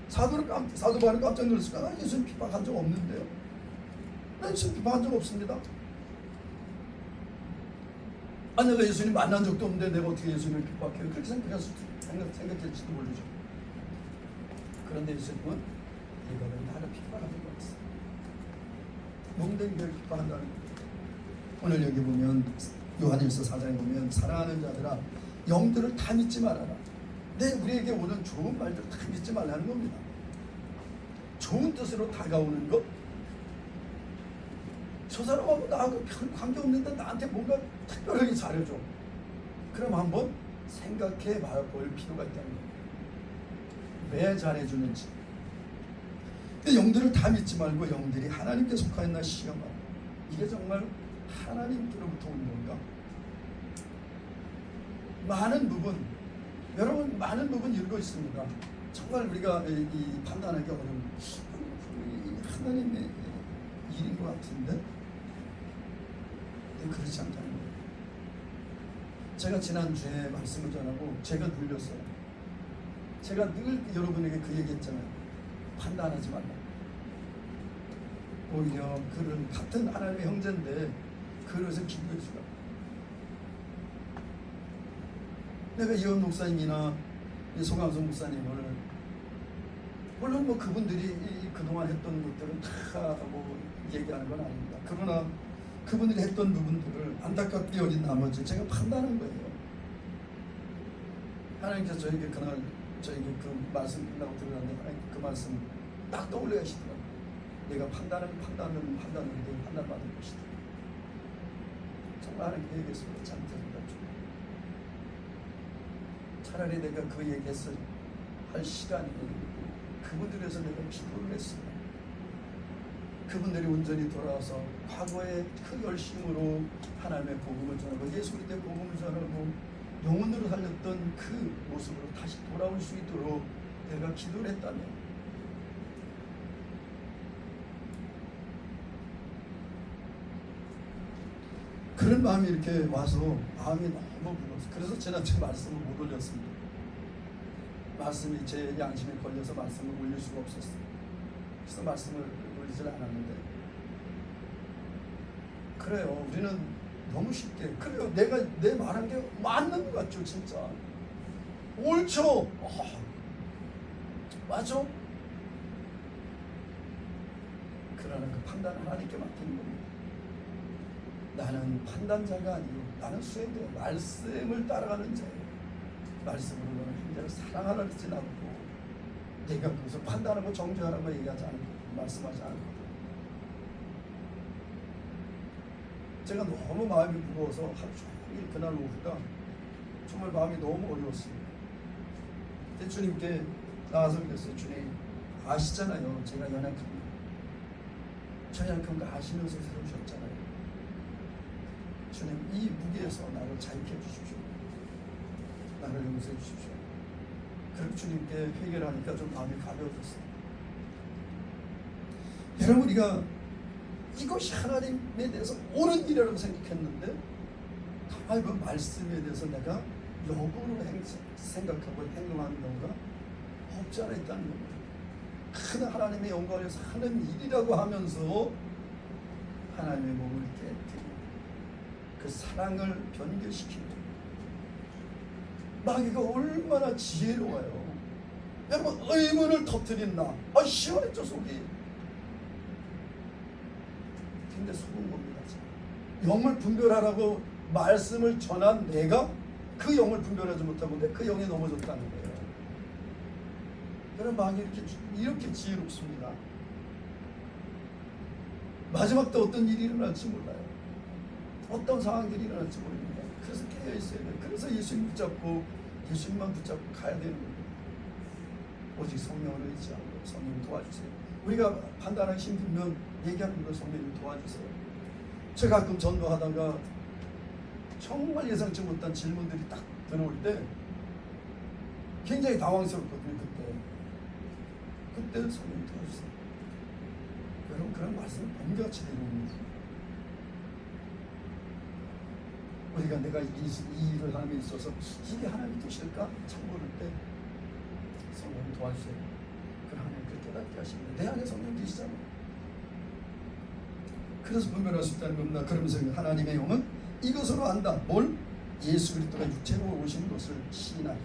사도 바울이 깜짝 놀랐을까? 나 예수님 핍박한 적 없는데요. 나 예수님 핍박한 적 없습니다. 내가 예수님 만난 적도 없는데 내가 어떻게 예수님을 핍박해요? 그렇게 생각했을지도 모르죠. 그런데 예수님은 이거는 나를 핍박하는 거였어요. 몸된 교회를 핍박한다는 거예요. 오늘 여기 보면 요한일서 4장에 보면 사랑하는 자들아 영들을 다 믿지 말아라. 우리에게 오는 좋은 말들을 다 믿지 말라는 겁니다. 좋은 뜻으로 다가오는 것, 저 사람하고 나하고 별 관계없는데 나한테 뭔가 특별하게 잘해줘. 그럼 한번 생각해 볼 필요가 있다는 거예요. 왜 잘해주는지. 영들을 다 믿지 말고 영들이 하나님께 속하였나 시험하라. 이게 정말 하나님께로부터 온 건가? 많은 부분, 여러분 많은 부분 읽고 있습니다. 정말 우리가 이 판단하기 어려운 하나님의 일인 것 같은데 그렇지 않다는 거예요. 제가 지난주에 말씀을 전하고 제가 눌렸어요. 제가 늘 여러분에게 그 얘기했잖아요. 판단하지 말라. 오히려 그를 같은 하나님의 형제인데 그릇을 기도해 주라. 내가 이현 목사님이나 송강수 목사님을 물론 뭐 그분들이 그동안 했던 것들은 다 뭐 얘기하는 건 아닙니다. 그러나 그분들이 했던 부분들을 안타깝게 여긴 나머지 제가 판단한 거예요. 하나님께서 저에게 그날 저에게 그 말씀 끝나고 들었는데 하나님 그 말씀 딱 떠올려 하시더라고요. 내가 판단받을 것이다. 정말 하나님 그 얘기했습니다. 잘못했습니다. 차라리 내가 그 얘기했을 할 시간이 그분들에서 내가 기도를 했습니다. 그분들이 온전히 돌아와서 과거의 그 열심으로 하나님의 복음을 전하고 예수 그리스도의 복음을 전하고 영혼으로 살렸던 그 모습으로 다시 돌아올 수 있도록 내가 기도를 했다면 그런 마음이 이렇게 와서 마음이 너무 불었어요. 그래서 지난주에 말씀을 못 올렸습니다. 말씀이 제 양심에 걸려서 말씀을 올릴 수가 없었어요. 그래서 말씀을 올리질 않았는데 그래요. 우리는 너무 쉽게 그래요. 내가 내 말한 게 맞는 것 같죠. 진짜 옳죠. 맞죠. 그러나 그 판단은 하나님께 맡기는 겁니다. 나는 판단자가 아니고 나는 수행자예요. 말씀을 따라가는 자예요. 말씀으로 너는 형제를 사랑하라지 않고 내가 그것을 판단하고 정죄하라고 얘기하지 않고 말씀하지 않고 제가 너무 마음이 무거워서 하루 종일 그날 오후가 정말 마음이 너무 어려웠습니다. 근데 주님께 나와서 그랬어요. 주님 아시잖아요. 제가 연약합니다. 저 연약한 거 아시면서 세우셨잖아요. 주님 이 무게에서 나를 자유케 해주십시오. 나를 용서해 주십시오. 그렇게 주님께 회개를 하니까 좀 마음이 가벼워졌어요. 여러분 우리가 이것이 하나님에 대해서 옳은 일이라고 생각했는데 가만히 그 말씀에 대해서 내가 역으로 생각하고 행동하는 경우가 없지 않아 있다는 겁니다. 큰 하나님의 영광을 위해서 하는 일이라고 하면서 하나님의 몸을 깨뜨리고 그 사랑을 변개시키고 마귀가 얼마나 지혜로워요. 여러분 의문을 터뜨린 나 시원했죠 속이. 근데 속은 겁니다. 영을 분별하라고 말씀을 전한 내가 그 영을 분별하지 못하고 그 영에 넘어졌다는 거예요. 여러분 마귀 이렇게 지혜롭습니다. 마지막 때 어떤 일이 일어날지 몰라요. 어떤 상황들이 일어날지 모릅니다. 그래서 깨어있어야 돼요. 그래서 예수님 붙잡고 예수님만 붙잡고 가야 되는 겁니다. 오직 성령을 의지하고 성령을 도와주세요. 우리가 판단하기 힘들면 얘기하는 거 성령님 도와주세요. 제가 가끔 전도하다가 정말 예상치 못한 질문들이 딱 들어올 때 굉장히 당황스럽거든요. 그때 성령님 도와주세요. 여러분 그런 말씀을 번개같이 내려옵니다. 우리가 내가 이 일을 하는 데 있어서 이게 하나님 뜻일까? 참고를 때 성령님 도와주세요. 그럼 하나님 그렇게 깨닫게 하십니다. 내 안에 성령 계시잖아요. 그래서 분별할 수 있다는 겁니다. 그러면서 하나님의 영은 이것으로 안다. 뭘? 예수 그리스도가 육체로 오신 것을 시인하리.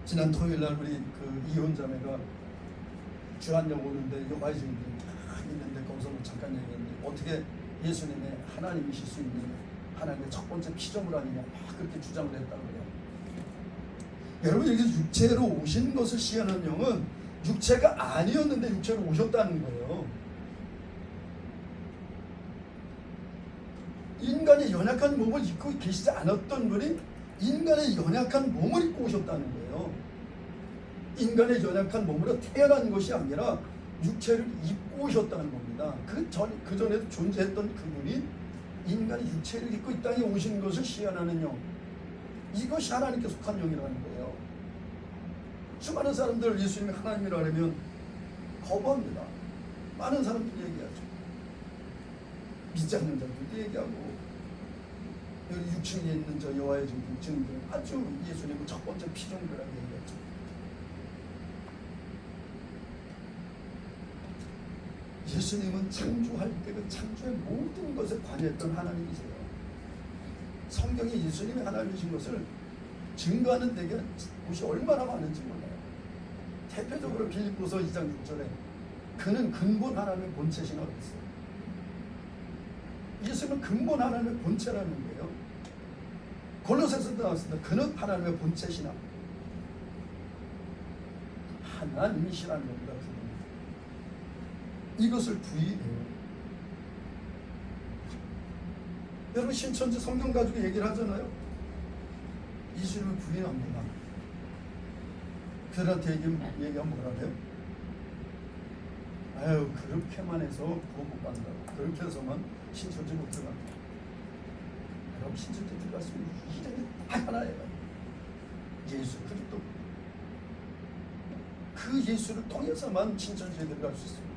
지난 토요일날 우리 그 이혼자매가 주한역 오는데 여가의 증인들이 막 있는데 거기서 잠깐 얘기했는데 어떻게 예수님의 하나님이실 수 있는 하나님의 첫 번째 피조물 아니냐 막 그렇게 주장을 했다고 해요. 여러분 여기서 육체로 오신 것을 시하는 영은 육체가 아니었는데 육체로 오셨다는 거예요. 인간의 연약한 몸을 입고 계시지 않았던 분이 인간의 연약한 몸을 입고 오셨다는 거예요. 인간의 연약한 몸으로 태어난 것이 아니라 육체를 입고 오셨다는 겁니다. 그 전에도 존재했던 그분이 인간의 육체를 입고 이 땅에 오신 것을 시현하는 영, 이것이 하나님께 속한 영이라는 거예요. 수많은 사람들 예수님이 하나님이라 하면 거부합니다. 많은 사람들이 얘기하죠. 믿지 않는 자들도 얘기하고, 여기 6층에 있는 저 여호와의 증인들 아주 예수님을 첫 번째 피종교라고 얘기하죠. 예수님은 창조할 때 그 창조의 모든 것에 관여했던 하나님이세요. 성경이 예수님이 하나님이신 것을 증거하는 데가 곳이 얼마나 많은지 몰라요. 대표적으로 빌립보서 2장 6절에 그는 근본 하나님의 본체시라고 했어요. 예수님은 근본 하나님의 본체라는 거예요. 골로새서도 나왔습니다. 그는 하나님의 본체시나 하나님이시라는 겁니다. 이것을 부인해요. 여러분 신천지 성경 가지고 얘기를 하잖아요. 예수님을 부인합니다. 그들한테 얘기하면 뭐라 해요? 아유 그렇게만 해서 구원 못 받는다고, 그렇게 해서만 신천지 못 들어간다. 여러분 신천지 들어갔으면 이름이 다 하나예요. 예수 그리스도. 그 예수를 통해서만 신천지에 들어갈 수 있습니다.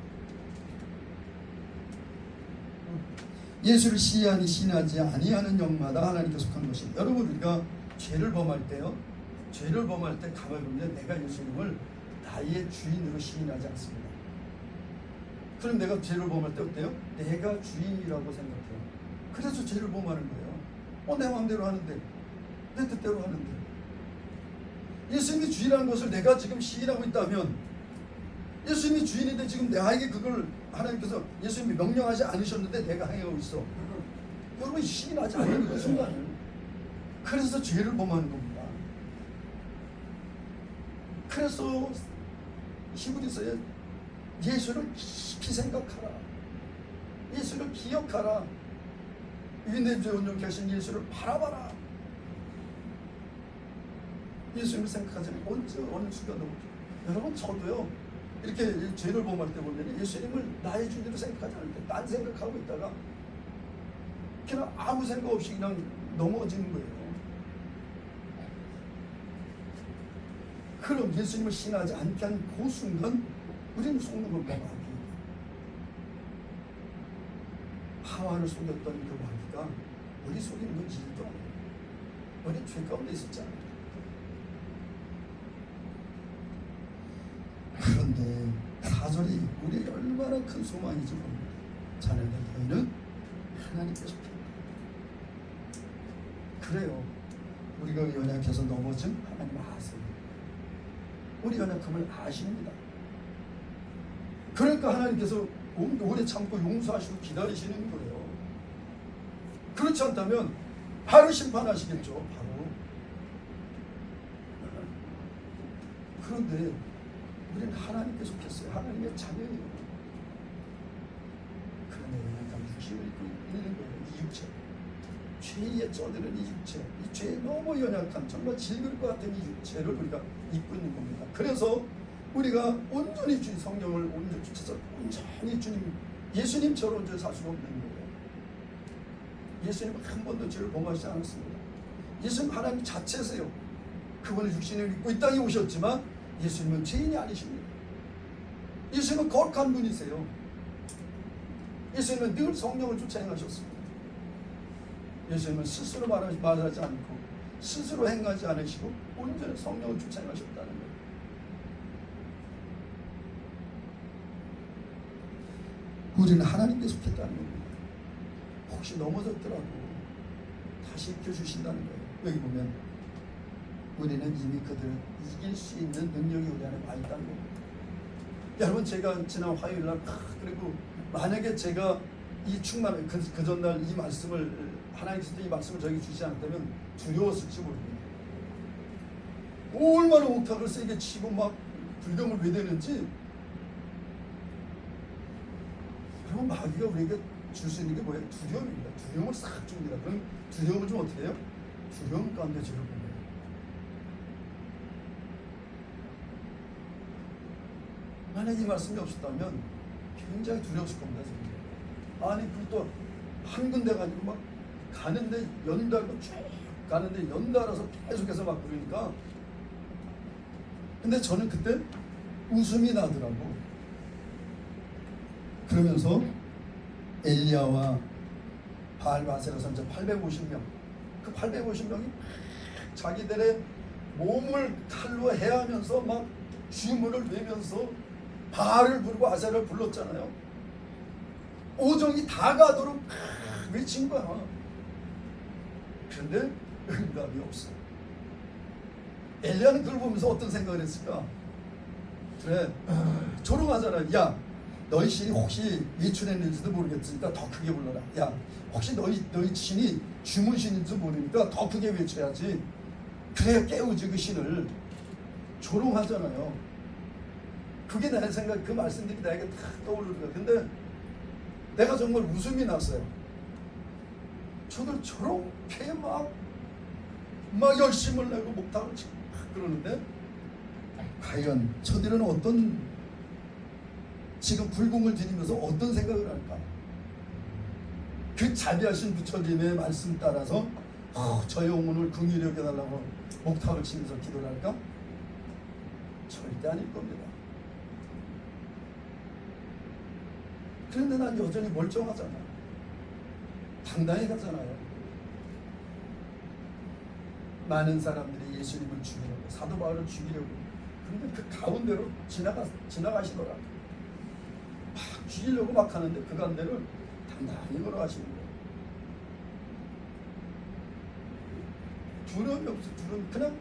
예수를 시인하니 시인하지 아니하는 영마다 하나님께 속한 것입니다. 여러분 우리가 죄를 범할 때요, 죄를 범할 때 가만히 보면 내가 예수님을 나의 주인으로 시인하지 않습니다. 그럼 내가 죄를 범할 때 어때요? 내가 주인이라고 생각해요. 그래서 죄를 범하는 거예요. 내 마음대로 하는데, 내 뜻대로 하는데. 예수님이 주인이라는 것을 내가 지금 시인하고 있다면, 예수님이 주인인데 지금 나에게 그걸 하나님께서 예수님이 명령하지 않으셨는데 내가 행하고 있어. 여러분 시인하지 않는 그 순간을. 그래서 죄를 범하는 겁니다. 그래서 히브리서에 예수를 깊이 생각하라, 예수를 기억하라, 위내 존중 계신 예수를 바라봐라. 예수님을 생각하지 않으면 언제 어느 순간 여러분 저도요 이렇게 죄를 범할 때 보면 예수님을 나의 주인으로 생각하지 않을 때 딴 생각하고 있다가 그냥 아무 생각 없이 그냥 넘어지는 거예요. 그럼 예수님을 신하지 않게 한 그 순간 우리는 속는 겁니다. 마귀. 하와를 속였던 그 마귀가 우리 속이는 건 진도 아니에요. 우리 죄 가운데 있었잖아요. 그런데 4절이 우리에게 얼마나 큰 소망이지 봅니다. 자네들 너희는 하나님께 속해. 그래요. 우리가 연약해서 넘어진 하나님 아세요. 우리 연약함을 아십니다. 그러니까 하나님께서 오래 참고 용서하시고 기다리시는 거예요. 그렇지 않다면 바로 심판하시겠죠. 바로. 그런데 우리는 하나님께 속했어요. 하나님의 자녀예요. 그런데 연약한 육체를 입고 있는 거예요. 이 육체. 죄에 쩌드는 이 육체. 이 죄에 너무 연약한 정말 질길 것 같은 이 육체를 우리가 입고 있는 겁니다. 그래서 우리가 온전히 주님 성령을 온전히 주셔서 온전히 주님 예수님처럼 이제 살 수가 없는 거예요. 예수님은 한 번도 죄를 범하시지 않았습니다. 예수님 하나님 자체세요. 그분은 육신을 입고 이 땅에 오셨지만 예수님은 죄인이 아니십니다. 예수님은 거룩한 분이세요. 예수님은 늘 성령을 쫓아 행하셨습니다. 예수님은 스스로 말하지 않고 스스로 행하지 않으시고 온전히 성령을 쫓아 행하셨다는 거예요. 우리는 하나님께 속했다는 겁니다. 혹시 넘어졌더라도 다시 일으켜주신다는 거예요. 여기 보면 우리는 이미 그들을 이길 수 있는 능력이 우리 안에 와 있다는 겁니다. 여러분 제가 지난 화요일날 그리고 만약에 제가 이 충만을 그 전날 이 말씀을 하나님께서 이 말씀을 저에게 주지 않았다면 두려웠을지 모릅니다. 얼마나 옥탑을 세게 치고 막 불경을 외대는지. 그럼 마귀가 우리에게 줄 수 있는 게 뭐예요? 두려움입니다. 두려움을 싹 줍니다. 그럼 두려움을 좀 어떻게 해요? 두려움 가운데 주를 보내요. 만약 이 말씀이 없었다면 굉장히 두려웠을 겁니다. 지금. 아니 그것도 한 군데가 아니고 막 가는데 연달고 쭉 가는데 연달아서 계속해서 막 그러니까 근데 저는 그때 웃음이 나더라고. 그러면서 엘리야와 바알바세라 선자 850명 그 850명이 자기들의 몸을 칼로 해하면서 막 주문을 외면서 바알을 부르고 아세라를 불렀잖아요. 오정이 다 가도록 외친 거야. 그런데 응답이 없어. 엘리야는 그걸 보면서 어떤 생각을 했을까? 그래 조롱하잖아. 야 너희 신이 혹시 외출했는지도 모르겠으니까 더 크게 불러라. 야 혹시 너희 신이 주문신인지 모르니까 더 크게 외쳐야지. 그래야 깨우지 그 신을. 조롱하잖아요. 그게 내 생각, 그 말씀들이 나에게 탁 떠오르는 거야. 근데 내가 정말 웃음이 났어요. 저들 저렇게 막 열심을 내고 목탁을 치고 그러는데 과연 저들은 어떤 지금 불공을 드리면서 어떤 생각을 할까? 그 자비하신 부처님의 말씀 따라서 저 영혼을 긍휼히 여겨달라고 목탁을 치면서 기도를 할까? 절대 아닐 겁니다. 그런데 난 여전히 멀쩡하잖아. 당당히 가잖아요. 많은 사람들이 예수님을 죽이려고, 사도 바울을 죽이려고. 그런데 그 가운데로 지나가시더라. 막 죽이려고 막 하는데 그 가운데를 당당히 걸어가시는 거예요. 두려움이 없어. 두려움 그냥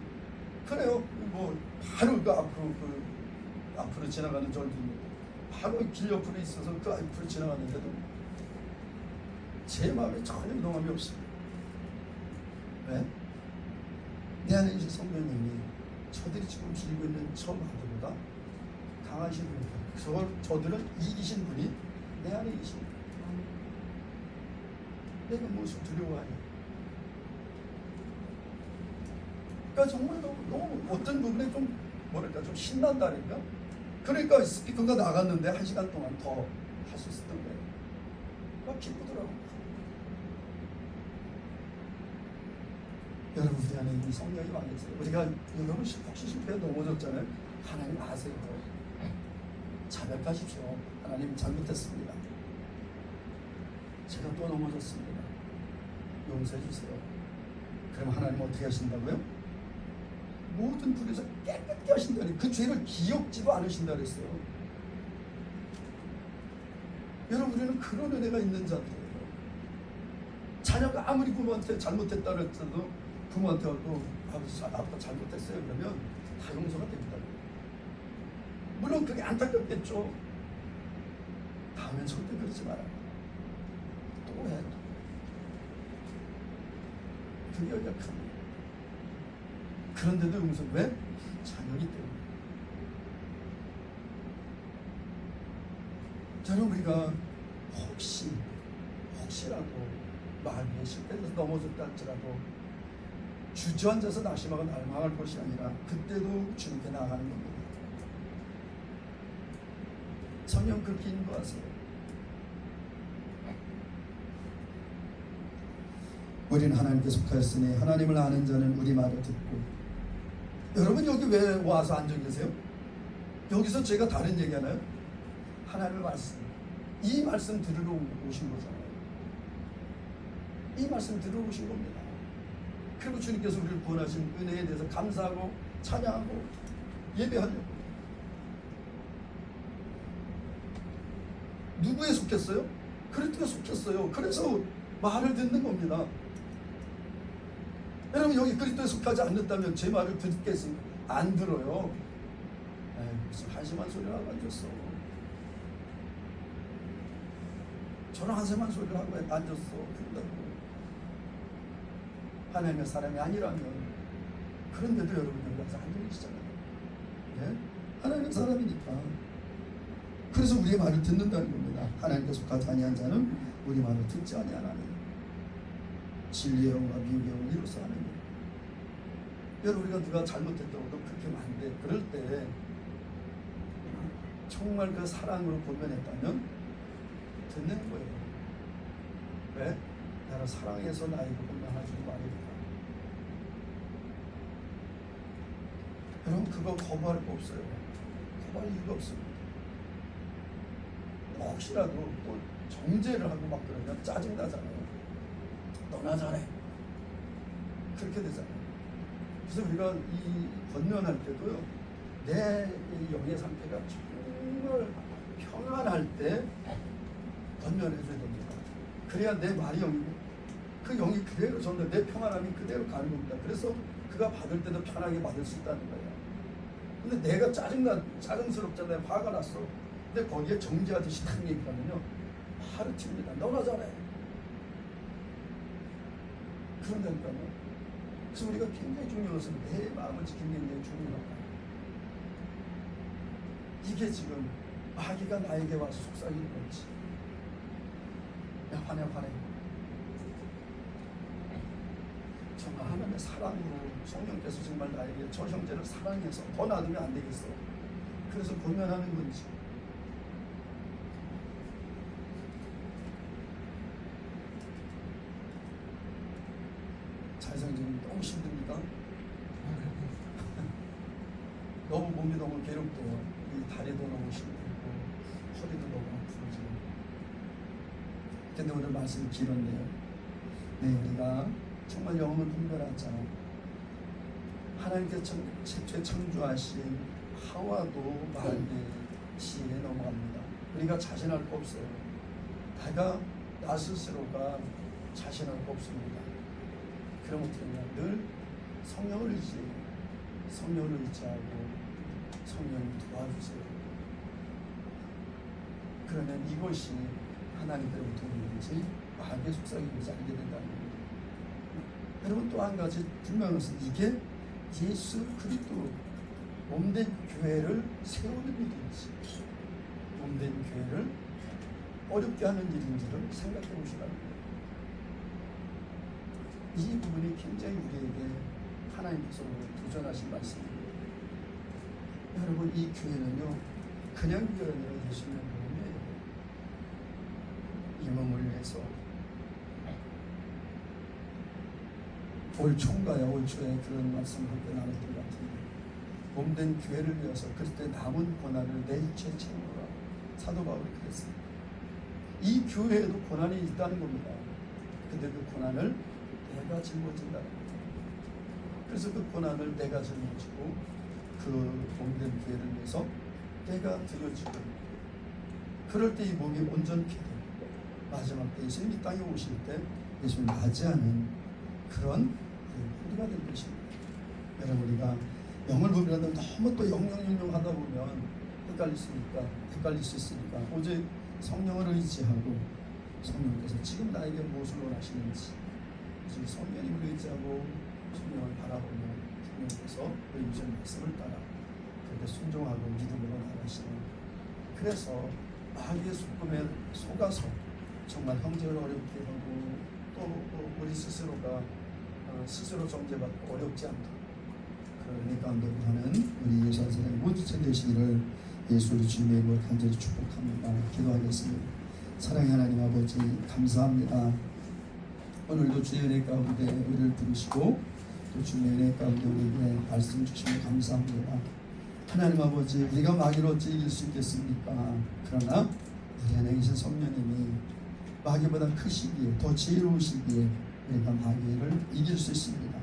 그래요. 뭐 바로 그 앞으로 지나가는 절들입니다. 바로 길 옆으로 있어서 그 앞으로 지나갔는데도 제 마음에 전혀 이동함이 없습니다. 왜? 내 안에 이제 성령님이 저들이 지금 지니고 있는 저 마들보다 강하신 분이다. 저들은 이기신 분이 내 안에 계십니다. 내가 무엇을 두려워하냐? 그러니까 정말 너무 어떤 부분에 좀 뭐랄까 좀 신난다니까. 그러니까 스피커가 나갔는데 1시간 동안 더 할 수 있었던 거예요. 막 기쁘더라고. 여러분 우리 안에 이 성령이 와 계세요. 우리가 여러분 혹시 실패에 넘어졌잖아요. 하나님 아세요. 자백하십시오. 하나님 잘못했습니다. 제가 또 넘어졌습니다. 용서해 주세요. 그럼 하나님 어떻게 하신다고요? 모든 불에서 깨끗게 하신다니. 그 죄를 기억지도 않으신다 그랬어요. 여러분 우리는 그런 은혜가 있는 자들이에요. 자녀가 아무리 부모한테 잘못했다 그랬어도 부모한테 와도 아빠 잘못했어요 그러면 다 용서가 됩니다. 물론 그게 안타깝겠죠. 다음엔 절대 그러지 마라. 또 해. 그게 연약합니다. 그런데도 용서 왜? 자녀이기 때문에. 저는 우리가 혹시라도 마음에 실패해서 넘어졌다 할지라도 주저앉아서 낙심하고 날망할 것이 아니라 그때도 주님께 나아가는 겁니다. 성령 그렇게 인도하세요. 우리는 하나님께 속하였으니 하나님을 아는 자는 우리 말을 듣고. 여러분 여기 왜 와서 앉아 계세요? 여기서 제가 다른 얘기하나요? 하나님의 말씀, 이 말씀 들으러 오신 거잖아요. 이 말씀 들으러 오신 겁니다. 그리고 주님께서 우리를 구원하신 은혜에 대해서 감사하고 찬양하고 예배하려고. 누구에 속했어요? 그리스도에 속했어요. 그래서 말을 듣는 겁니다. 여러분 여기 그리스도에 속하지 않는다면 제 말을 듣겠습니까? 안 들어요. 에이, 무슨 한심한 소리를 하고 앉았어. 저는 한심한 소리를 하고 앉았어. 그런다고. 하나님의 사람이 아니라면. 그런데도 여러분 여기 와서 앉아 계시잖아요. 네? 하나님의 사람이니까. 그래서 우리의 말을 듣는다는 겁니다. 하나님께 속하지 아니한 자는 우리 말을 듣지 아니하나니 진리의 영과 미혹의 영을 이루서 하느니. 여러분, 우리가 누가 잘못했다고도 그렇게 하면 안 돼. 그럴 때 정말 그 사랑으로 권면했다면 듣는 거예요. 왜? 나를 사랑해서 나에게 권면하시는 말이니까. 여러분, 그거 거부할 거 없어요. 거부할 이유가 없습니다. 혹시라도 또 정죄를 하고 막 그러면 짜증나잖아요. 너나 잘해. 그렇게 되잖아요. 그래서 우리가 이 권면할 때도요, 내 영의 상태가 정말 평안할 때 권면해줘야 됩니다. 그래야 내 말이 영이고 그 영이 그대로 전달, 내 평안함이 그대로 가는 겁니다. 그래서 그가 받을 때도 편하게 받을 수 있다는 거예요. 근데 내가 짜증스럽잖아요. 화가 났어. 근데 거기에 정죄하듯이 탁 얘기하면요, 화를 튑니다. 너나 잘해. 그런다니까요. 그래서 우리가 굉장히 중요한 것은 내 마음을 지키는 게 굉장히 중요하다. 이게 지금 마귀가 나에게 와서 속삭이는 거지. 야, 화내. 정말 하나님의 사랑으로 성령께서 정말 나에게 저 형제를 사랑해서 더 놔두면 안 되겠어. 그래서 권면하는 건지. 잘생긴 너무 힘듭니다. 너무 몸이 너무 괴롭대요. 이 다리도 너무 힘들고 허리도 너무 아프고 지금. 근데 오늘 말씀이 길었네요. 네, 우리가 정말 영혼을 분별하자. 하나님께 최초에 창조하신 하와도 말의 시에 넘어갑니다. 우리가 자신할 거 없어요. 나 스스로가 자신할 거 없습니다. 그럼 어떻게 하냐? 늘 성령을 의지하고 성령을 도와주세요. 그러면 이것이 하나님께로부터 오는 건지 마귀의 속삭임인지 알게 된다는 겁니다. 여러분, 또 한 가지 분명한 것은 이게 예수 그리스도 몸된 교회를 세우는 일인지, 몸된 교회를 어렵게 하는 일인지를 생각해 보시라는 거예요. 이 부분이 굉장히 우리에게 하나님께서 도전하신 말씀입니다. 여러분, 이 교회는요, 그냥 교회가 아니라 예수님의 몸이에요. 이 몸을 위해서 올 초에 그런 말씀을 할 때 나눴던 것 같은데, 몸된 교회를 위해서 그때 남은 고난을 내 일체에 채우라. 사도 바울이 그랬어요. 이 교회에도 고난이 있다는 겁니다. 근데 그 고난을 내가 짊어진다는 거예요. 그래서 그 고난을 내가 짊어지고 그 몸된 교회를 위해서 내가 드려지고, 그럴 때 이 몸이 온전케 되고, 마지막 때 예수님이 이 땅에 오실 때 예수님을 맞이하는 그런 호두가 될 것입니다. 여러분, 우리가 영을 분별한다고 너무 또 영영 하다 보면 헷갈릴 수 있으니까 오직 성령을 의지하고, 성령께서 지금 나에게 무엇을 원하시는지 지금 성령님을 의지하고 성령을 바라보며 성령께서 그 유전 말씀을 따라 그렇게 순종하고 믿음으로 나가시는, 그래서 마귀의 속금에 속아서 정말 형제를 어렵게 하고 또 우리 스스로가 스스로 정죄받고 어렵지 않도록 그런 가운데 하는 우리 예수 선생님 모두 되시기를 예수 우리 주님의 이름으로 간절히 축복합니다. 기도하겠습니다. 사랑의 하나님 아버지, 감사합니다. 오늘도 주의 은혜 가운데 우리를 부르시고 또 주의 은혜 가운데 우리에게 말씀 주시면 감사합니다. 하나님 아버지, 우리가 마귀를 어찌 이길 수 있겠습니까? 그러나 우리 안에 계신 성령님이 마귀보다 크시기에 더 지혜로우시기에 우리가 마귀를 이길 수 있습니다.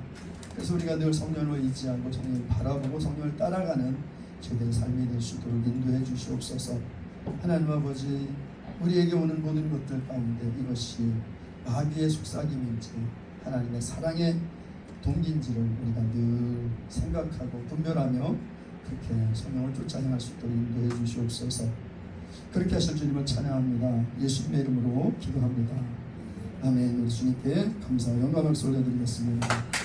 그래서 우리가 늘 성령을 의지하고 성령을 바라보고 성령을 따라가는 제대로 삶이 될 수 있도록 인도해 주시옵소서. 하나님 아버지, 우리에게 오는 모든 것들 가운데 이것이 마귀의 속삭임인지 하나님의 사랑의 동기인지를 우리가 늘 생각하고 분별하며 그렇게 성령을 쫓아 행할 수 있도록 인도해 주시옵소서. 그렇게 하실 주님을 찬양합니다. 예수님의 이름으로 기도합니다. 아멘. 우리 주님께 감사와 영광을 올려드리겠습니다.